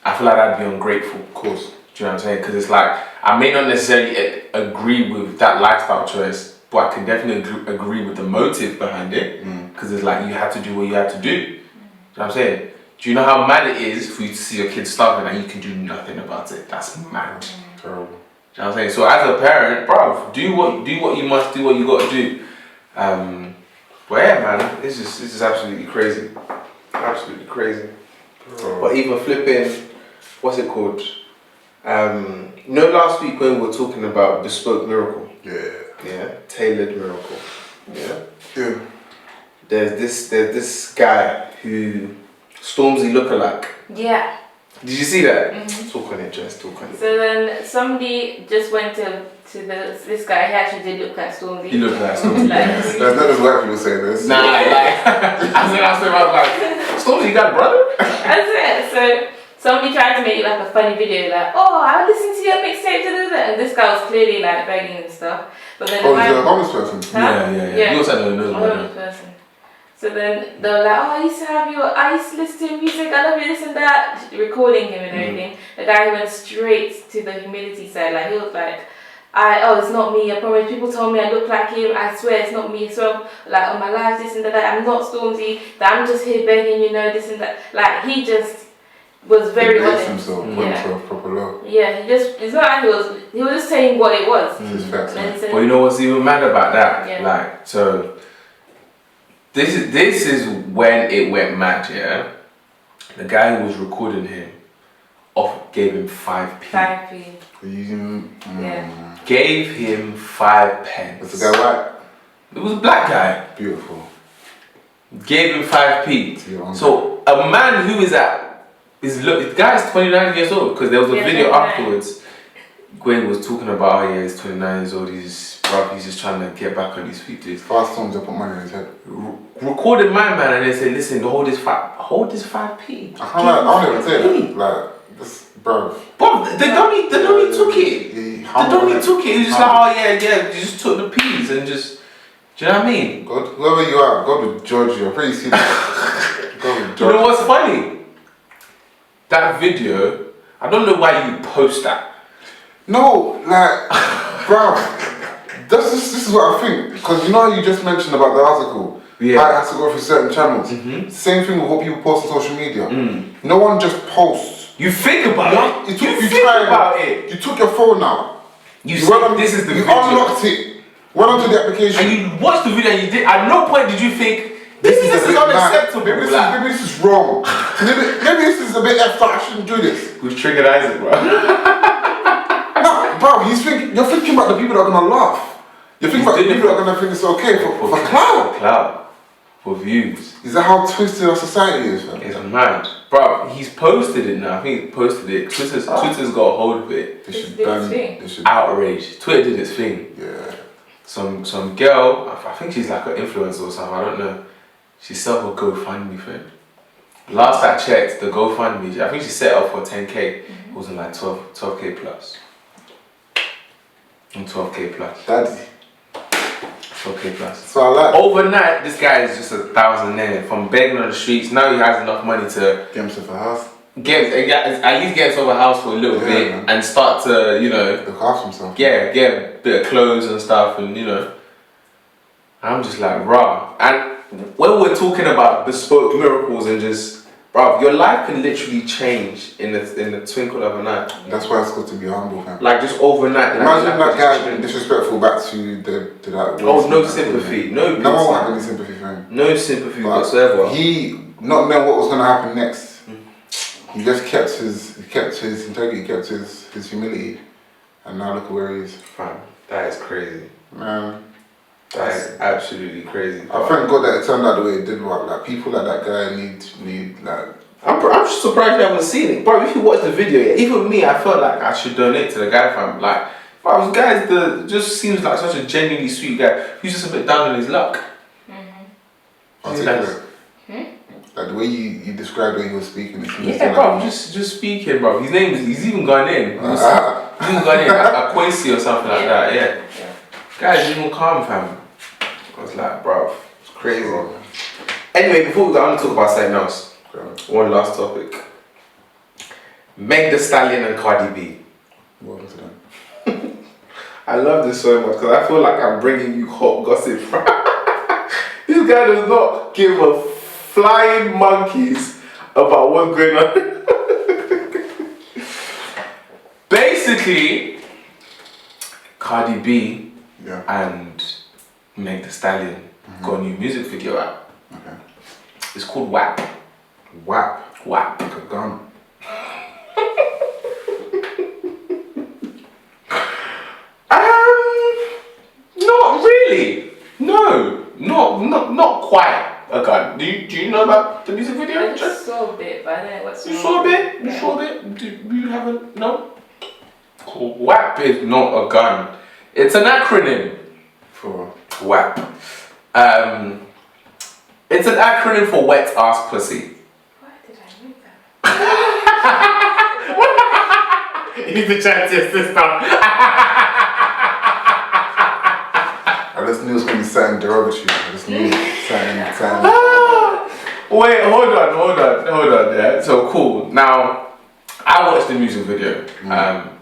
I feel like I'd be ungrateful, of course. Do you know what I'm saying? Because it's like, I may not necessarily agree with that lifestyle choice, but I can definitely agree with the motive behind it. Because it's like, you had to do what you had to do. You know what I'm saying? Do you know how mad it is for you to see your kid starving and you can do nothing about it? That's mad. Terrible. Do you know what I'm saying? So as a parent, bro, do what you must, do what you got to do. But yeah, man, this is absolutely crazy. Absolutely crazy. Bro. But even flipping, what's it called? You know, last week when we were talking about bespoke miracle. Yeah. Tailored miracle. Yeah. Yeah. There's this guy who Stormzy lookalike. Yeah. Did you see that? Talk on it, Jess. Talk on it. So then somebody just went to this guy. He actually did look like Stormzy. He looked like Stormzy. That's not just white people say this. Nah, like I was like, Stormzy, you got a brother? That's it. So somebody tried to make like a funny video, like, oh, I listened to your mixtape, and this guy was clearly like begging and stuff. But then Oh, he's a homeless person. Huh? Yeah. You also know a homeless person. So then they were like, oh, I used to listen to your music, I love you, this and that, recording him and everything. The guy went straight to the humility side, like he was like, it's not me, I promise, people told me I look like him, I swear it's not me, so like on my life, this and that, I'm not Stormzy, that I'm just here begging, this and that. Like he just was very honest. Himself, put himself proper low. Yeah, it's not like he was just saying what it was. Well, you know what's even mad about that? Yeah. Like, so this is when it went mad, yeah? The guy who was recording him gave him 5p. 5p. Yeah. Gave him 5 pence. Was the guy white? It was a black guy. Beautiful. Gave him 5p. So a man who the guy's 29 years old, because there was a video 29. afterwards Gwen was talking about he's 29 years old, he's just trying to get back on his feet. Fast times I put money in his head. Recorded my man and they said, listen, hold this 5p. I don't even say that. Like, this, bro. But the dummy took it. The dummy took it. He was just like, oh yeah, you just took the peas and just, do you know what I mean? God, whoever you are, God will judge you. I'm pretty serious. God will judge you. You know what's funny? That video, I don't know why you post that. No, like, bro, this is what I think. Because you know how you just mentioned about the article? Yeah. How it has to go through certain channels. Same thing with what people post on social media. No one just posts. You think about it. You think about it. You took your phone out. You this is the video. You unlocked it. Went onto the application. And you watched the video and you did. At no point did you think, this is unacceptable. Maybe this is wrong. maybe this is a bit effed up. I shouldn't do this. We've triggered Isaac, bro. No, bro, you're thinking about the people that are gonna laugh. You're thinking about the people that are gonna think it's okay for clout. For clout. For views. Is that how twisted our society is, man? It's mad. Bro, he's posted it now. I think he posted it. Twitter's got a hold of it. They should outrage. Twitter did its thing. Yeah. Some girl, I think she's like an influencer or something, I don't know. She set up a GoFundMe thing. Last I checked, the GoFundMe, I think she set up for 10k. It wasn't like 12k plus. And 12k plus. Daddy. 12k plus. So I like. Overnight, this guy is just 1,000 there. From begging on the streets, now he has enough money to get himself a house. At least get himself a house for a little bit, man. And start to, look after himself. Yeah, get a bit of clothes and stuff, and I'm just like, raw. And when we're talking about bespoke miracles and just, bro, your life can literally change in the twinkle of an eye. That's why it's good to be humble, fam. Like just overnight. Imagine that guy being disrespectful back to that. Oh, no sympathy. No one had any sympathy for him. No sympathy whatsoever. He, not knowing what was going to happen next, he just kept his integrity, kept his humility, and now look at where he is. Fam, that is crazy. Man. That is absolutely crazy. I thank God that it turned out the way it did. Like people like that guy need like. I'm just surprised you haven't seen it, bro. If you watch the video, even me, I felt like I should donate to the guy, fam. Like, bro, this guy just seems like such a genuinely sweet guy. He's just a bit down on his luck. Like the way you described the way he was speaking. Yeah, bro, just speaking, bro. He's even gone in. He's even gone in, like Quincy or something like that. Yeah. Guys, even calm, fam. I was like, bro, it's crazy. Anyway, before we go, I want to talk about something else. One last topic. Meg Thee Stallion and Cardi B. Welcome to them. I love this so much because I feel like I'm bringing you hot gossip. This guy does not give a flying monkeys about what's going on. Basically, Cardi B and Meg Thee Stallion got a new music video out. Okay. It's called WAP. WAP. WAP. Like a gun. Not really. No, not quite a gun. Do you know about the music video? I just saw a bit, but I don't know what's You saw a bit? You saw a bit? You haven't? No? Cool. WAP is not a gun. It's an acronym For WAP. It's an acronym for wet ass pussy. Why did I know that? You need to chat to your sister. I just knew it was going to be something derogatory. I just knew something. Wait, hold on, yeah. So cool. Now, I watched the music video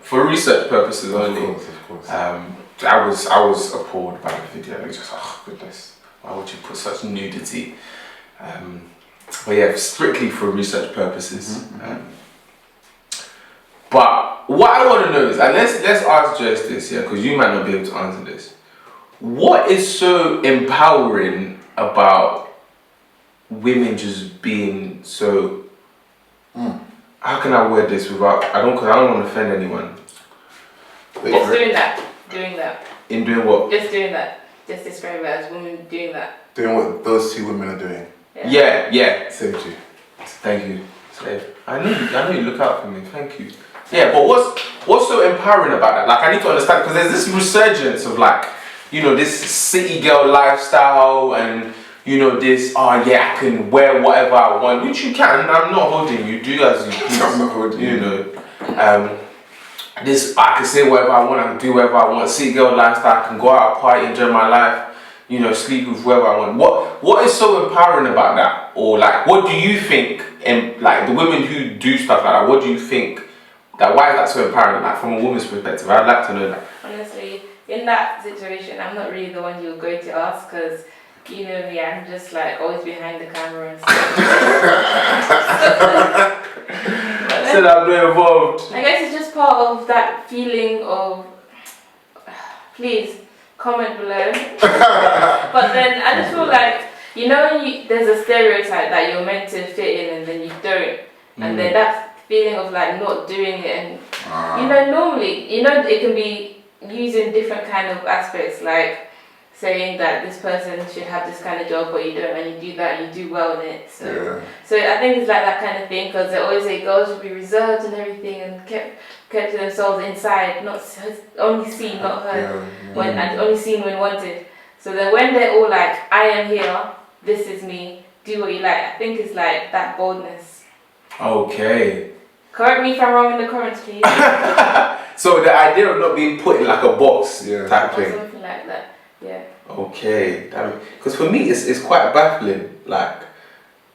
for research purposes only. Of course. I was appalled by the video. It was just, oh goodness, why would you put such nudity? But yeah, strictly for research purposes. But what I want to know is, and let's ask Jess this, yeah, because you might not be able to answer this. What is so empowering about women just being so? How can I word this without? Because I don't want to offend anyone. Just doing that. In doing what? Just doing that. Just describe it as women doing that. Doing what those two women are doing. Yeah. Saved you. Thank you, slave. I know you look out for me. Thank you. Yeah, but what's so empowering about that? Like, I need to understand, because there's this resurgence of like, you know, this city girl lifestyle, and you know this. Oh yeah, I can wear whatever I want, which you can. I'm not holding you. Do as you please. I'm not holding you. You know, this I can say whatever I want. I can do whatever I want. City girl lifestyle. I can go out, party, enjoy my life. You know, sleep with whoever I want. What is so empowering about that? Or like, what do you think? And like the women who do stuff like that, what do you think? That why is that so empowering? Like from a woman's perspective, I'd like to know that. Honestly, in that situation, I'm not really the one you'll go to ask, because you know me, I'm just like always behind the camera and stuff. Said I'm not involved. I guess it's just part of that feeling of, please comment below. But then I just feel like, you know, there's a stereotype that you're meant to fit in and then you don't, and then that feeling of like not doing it, and you know, normally, you know, it can be used in different kind of aspects, like saying that this person should have this kind of job but you don't, and you do that and you do well in it. So I think it's like that kind of thing, because they always say girls should be reserved and everything and kept to themselves inside, not only seen, not heard, and only seen when wanted. So then when they're all like, I am here, this is me, do what you like, I think it's like that boldness. Okay. Correct me if I'm wrong in the comments, please. So the idea of not being put in like a box type Or thing. something like that. Yeah. Okay. Because for me, it's quite baffling. Like,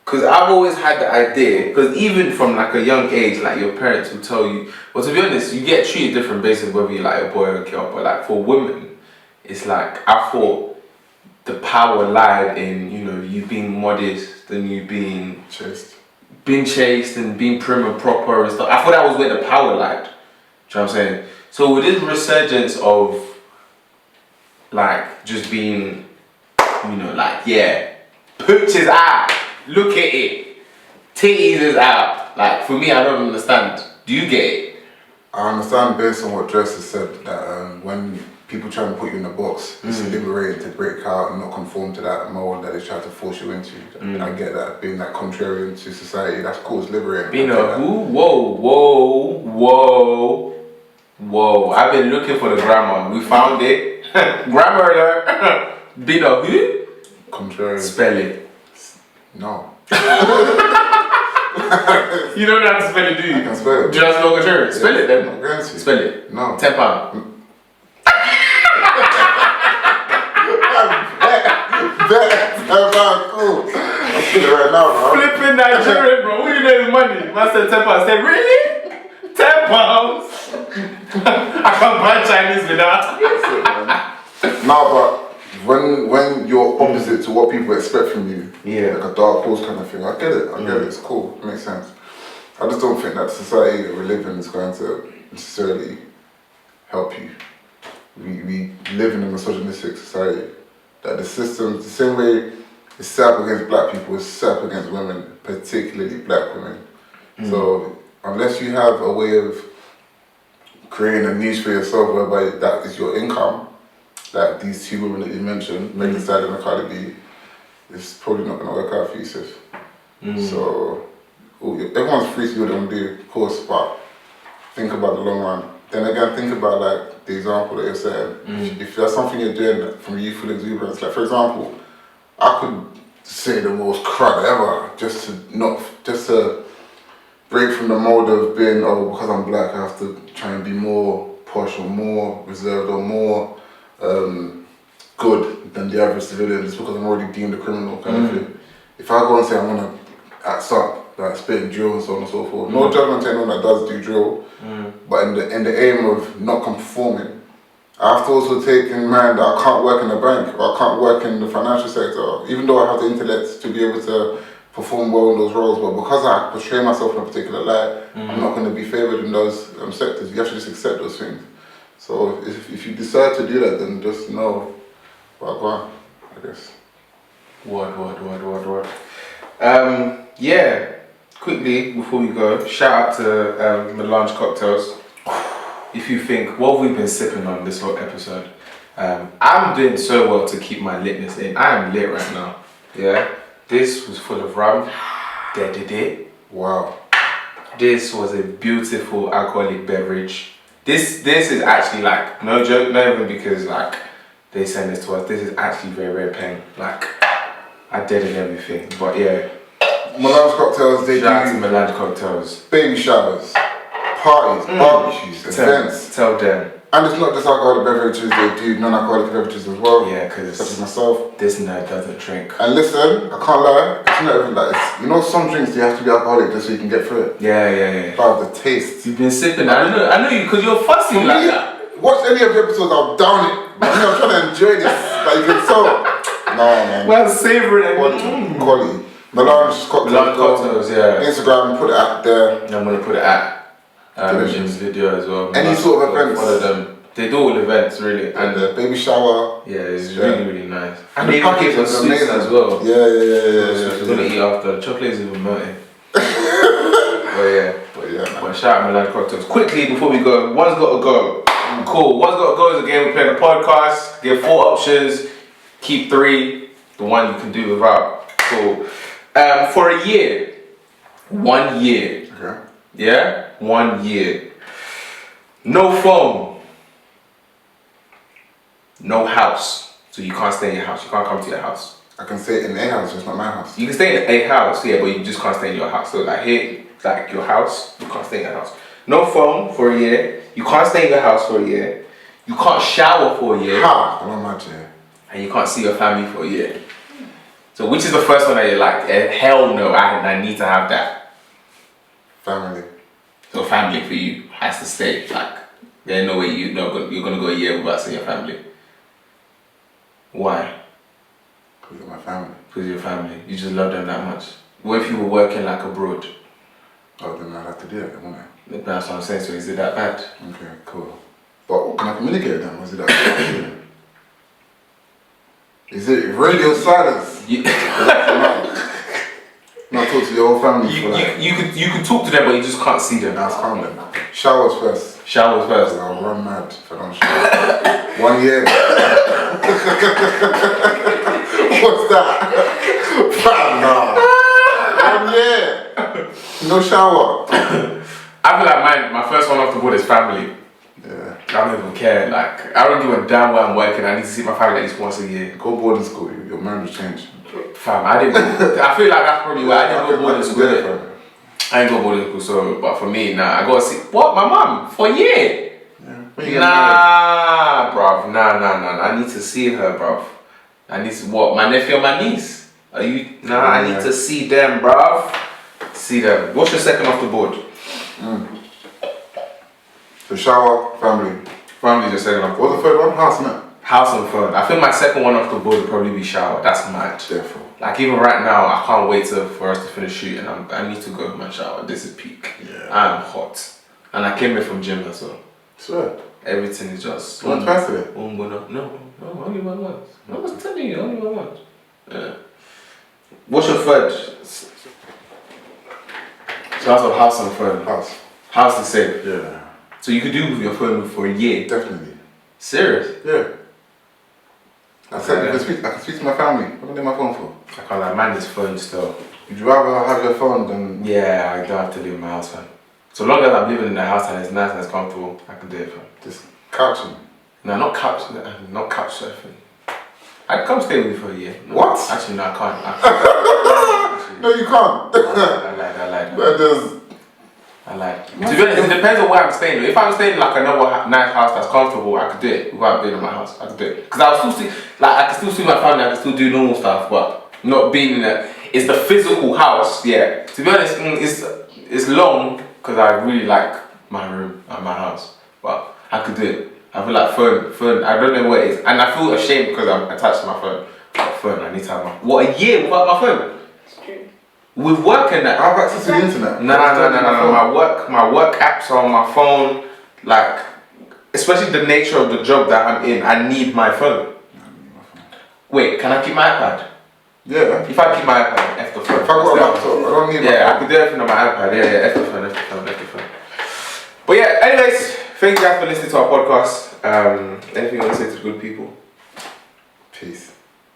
because I've always had the idea, because even from like a young age, like your parents will tell you, well, to be honest, you get treated different based on whether you're like a boy or a girl. But like for women, it's like, I thought the power lied in, you know, you being modest and you being chaste and being prim and proper and stuff. I thought that was where the power lied. Do you know what I'm saying? So with this resurgence of like just being, you know, like, yeah, pictures out, look at it, titties is out. Like for me, I don't understand. Do you get it? I understand based on what Dress has said, that when people try to put you in a box, it's liberating to break out and not conform to that mold that they try to force you into. I get that, being that contrarian to society, that's cool, it's liberating. Being a who? Whoa. I've been looking for the grammar. We found it. Grammar alert. Being a who? Contrarian. Spell it. No. You don't know how to spell it, do you? I can spell it. Just no contrarian. Spell it then. I'm going to. Spell it. No. £10. Cool. I'm feeling it right now, bro. Flipping Nigerian, bro. Who you know is money? Man said £10. I said, really? £10? I can't buy Chinese with that. No, but when you're opposite to what people expect from you, Yeah. like a dark horse kind of thing, I get it, it's cool, it makes sense. I just don't think that society that we live in is going to necessarily help you. We live in a misogynistic society, that the systems, the same way it's set up against black people, it's set up against women, particularly black women. So unless you have a way of creating a niche for yourself whereby that is your income, like these two women that you mentioned, Megan Thee Stallion and Cardi B, it's probably not going to work out for you, sis. So everyone's free to do what they want to do, of course, but think about the long run. Then again, think about like the example that you're saying. If that's something you're doing from youthful exuberance, like for example, I could say the most crud ever just to break from the mold of being, because I'm black, I have to try and be more posh or more reserved or more good than the average civilian just because I'm already deemed a criminal kind of thing. If I go and say I want to act up, like spitting drill and so on and so forth, no judgment to anyone that does do drill, but in the aim of not conforming, I have to also take in mind that I can't work in a bank or I can't work in the financial sector, even though I have the intellect to be able to perform well in those roles, but because I portray myself in a particular light, I'm not going to be favoured in those sectors. You have to just accept those things. So if you decide to do that, then just know, well, go on, I guess. Word. Yeah, quickly before we go, shout out to Melange Cocktails. If you think, what have we been sipping on this whole episode? I'm doing so well to keep my litness in. I am lit right now. Yeah, this was full of rum. Deaded it. Wow. This was a beautiful alcoholic beverage. This is actually like, no joke, not even because like they send this to us. This is actually very, very plain. Like, I deaded everything. But yeah. Melange Cocktails, they Shout out to do Melange Cocktails. baby showers, parties, barbecues, events. Tell them. And it's not just alcoholic beverages, they do non-alcoholic beverages as well. Yeah, because such as myself. This nerd doesn't drink. And listen, I can't lie, it's not even like this. You know, some drinks you have to be alcoholic just so you can get through it. Yeah. But the taste. You've been sipping. I know you, because you're fussy For like me, that. watch any of the episodes, I'll down it. But I'm trying to enjoy this. Like you can tell. No, man. Well, savouring it. Quality. Melange Cocktails. Yeah. Instagram, put it out there. I'm gonna put it at in this video as well. Any sort of events. Follow them. They do all events really, And the baby shower. Yeah, it's really nice. And they the package even is sweets amazing as well. Yeah. We're gonna eat after. The chocolate is even melting. But yeah. But shout out Malachi Cocktails. Quickly before we go, one's gotta go. Cool. One's gotta go is a game we're playing a podcast. Give 4 options. Keep 3. The one you can do without. Cool. For a year. 1 year. Okay. Yeah? 1 year. No phone. No house. So you can't stay in your house. You can't come to your house. I can stay in a house, just not my house. You can stay in a house, yeah, but you just can't stay in your house. So like here, like your house, you can't stay in your house. No phone for a year. You can't stay in your house for a year. You can't shower for a year. How? I'm not mad, yeah. And you can't see your family for a year. So which is the first one that you're like, hell no, I need to have that. Family. So family for you has to stay. Like, there's no way you're gonna go a year without seeing your family. Why? Because of my family. Because of your family. You just love them that much. What if you were working like abroad? Oh, then I'd have to do that, wouldn't I? That's what I'm saying. So is it that bad? Okay, cool. But can I communicate with them? Or is it that? Is it radio silence? Not talk to your whole family. You could talk to them, but you just can't see them. That's calm then. Showers first. Showers first. I'll run mad if I don't shower. 1 year. What's that? Fam, nah. 1 year. No shower. I feel like my first one off the board is family. Yeah. I don't even care. Like, I don't give a damn where I'm working. I need to see my family at least once a year. Go boarding school. Your mind will change. Fam, I feel like that's probably why I didn't go boarding school. I ain't go boarding school, so, but for me, nah, I gotta see, what, my mum, for a year? Yeah. Nah, bruv, nah, I need to see her, bruv. I need to, what, my nephew or my niece? Are you, nah, I need to see them, bruv. See them. What's your second off the board? So shower, family. Family's your second off the board. What's the third one? House, innit? House and phone. I think my second one off the board would probably be shower. That's mad. Therefore. Like even right now, I can't wait for us to finish shooting. I need to go home and shower. This is peak. Yeah. I'm hot. And I came here from gym as well. Swear. Everything is just... You went twice today? No, only one once. I was telling you, only one once. Yeah. What's your third? So that's what house and phone. House the same. Yeah. So you could do with your phone for a year? Definitely. Serious? Yeah. I can speak to my family. What do I need my phone for? I can't like man this phone still. Would you rather have your phone than... Yeah, I don't have to leave my house, man. So long as I'm living in the house and it's nice and it's comfortable, I can do it, fam. Just couching? No, not couch surfing. I'd come stay with you for a year. No, What? Actually, no, I can't. No, you can't. I lied. But there's... I lied. To be honest, it depends on where I'm staying. If I'm staying in like another nice house that's comfortable, I could do it without being in my house. I could do it because I can still see my family. I can still do normal stuff, but not being in a. It's the physical house. Yeah. To be honest, it's long because I really like my room and my house, but I could do it. I feel like phone. I don't know what it is, and I feel ashamed because I'm attached to my phone. I need to have my. What, a year without my phone? It's true. With work and that. I have access to the internet. No. My work apps are on my phone. Like, especially the nature of the job that I'm in, I need my phone. Wait, can I keep my iPad? Yeah. If I keep my iPad, F the phone. If I got a laptop, I don't need my Yeah, phone. I could do everything on my iPad. Yeah, F the phone. But yeah, anyways, thank you guys for listening to our podcast. Anything you want to say to the good people? Peace.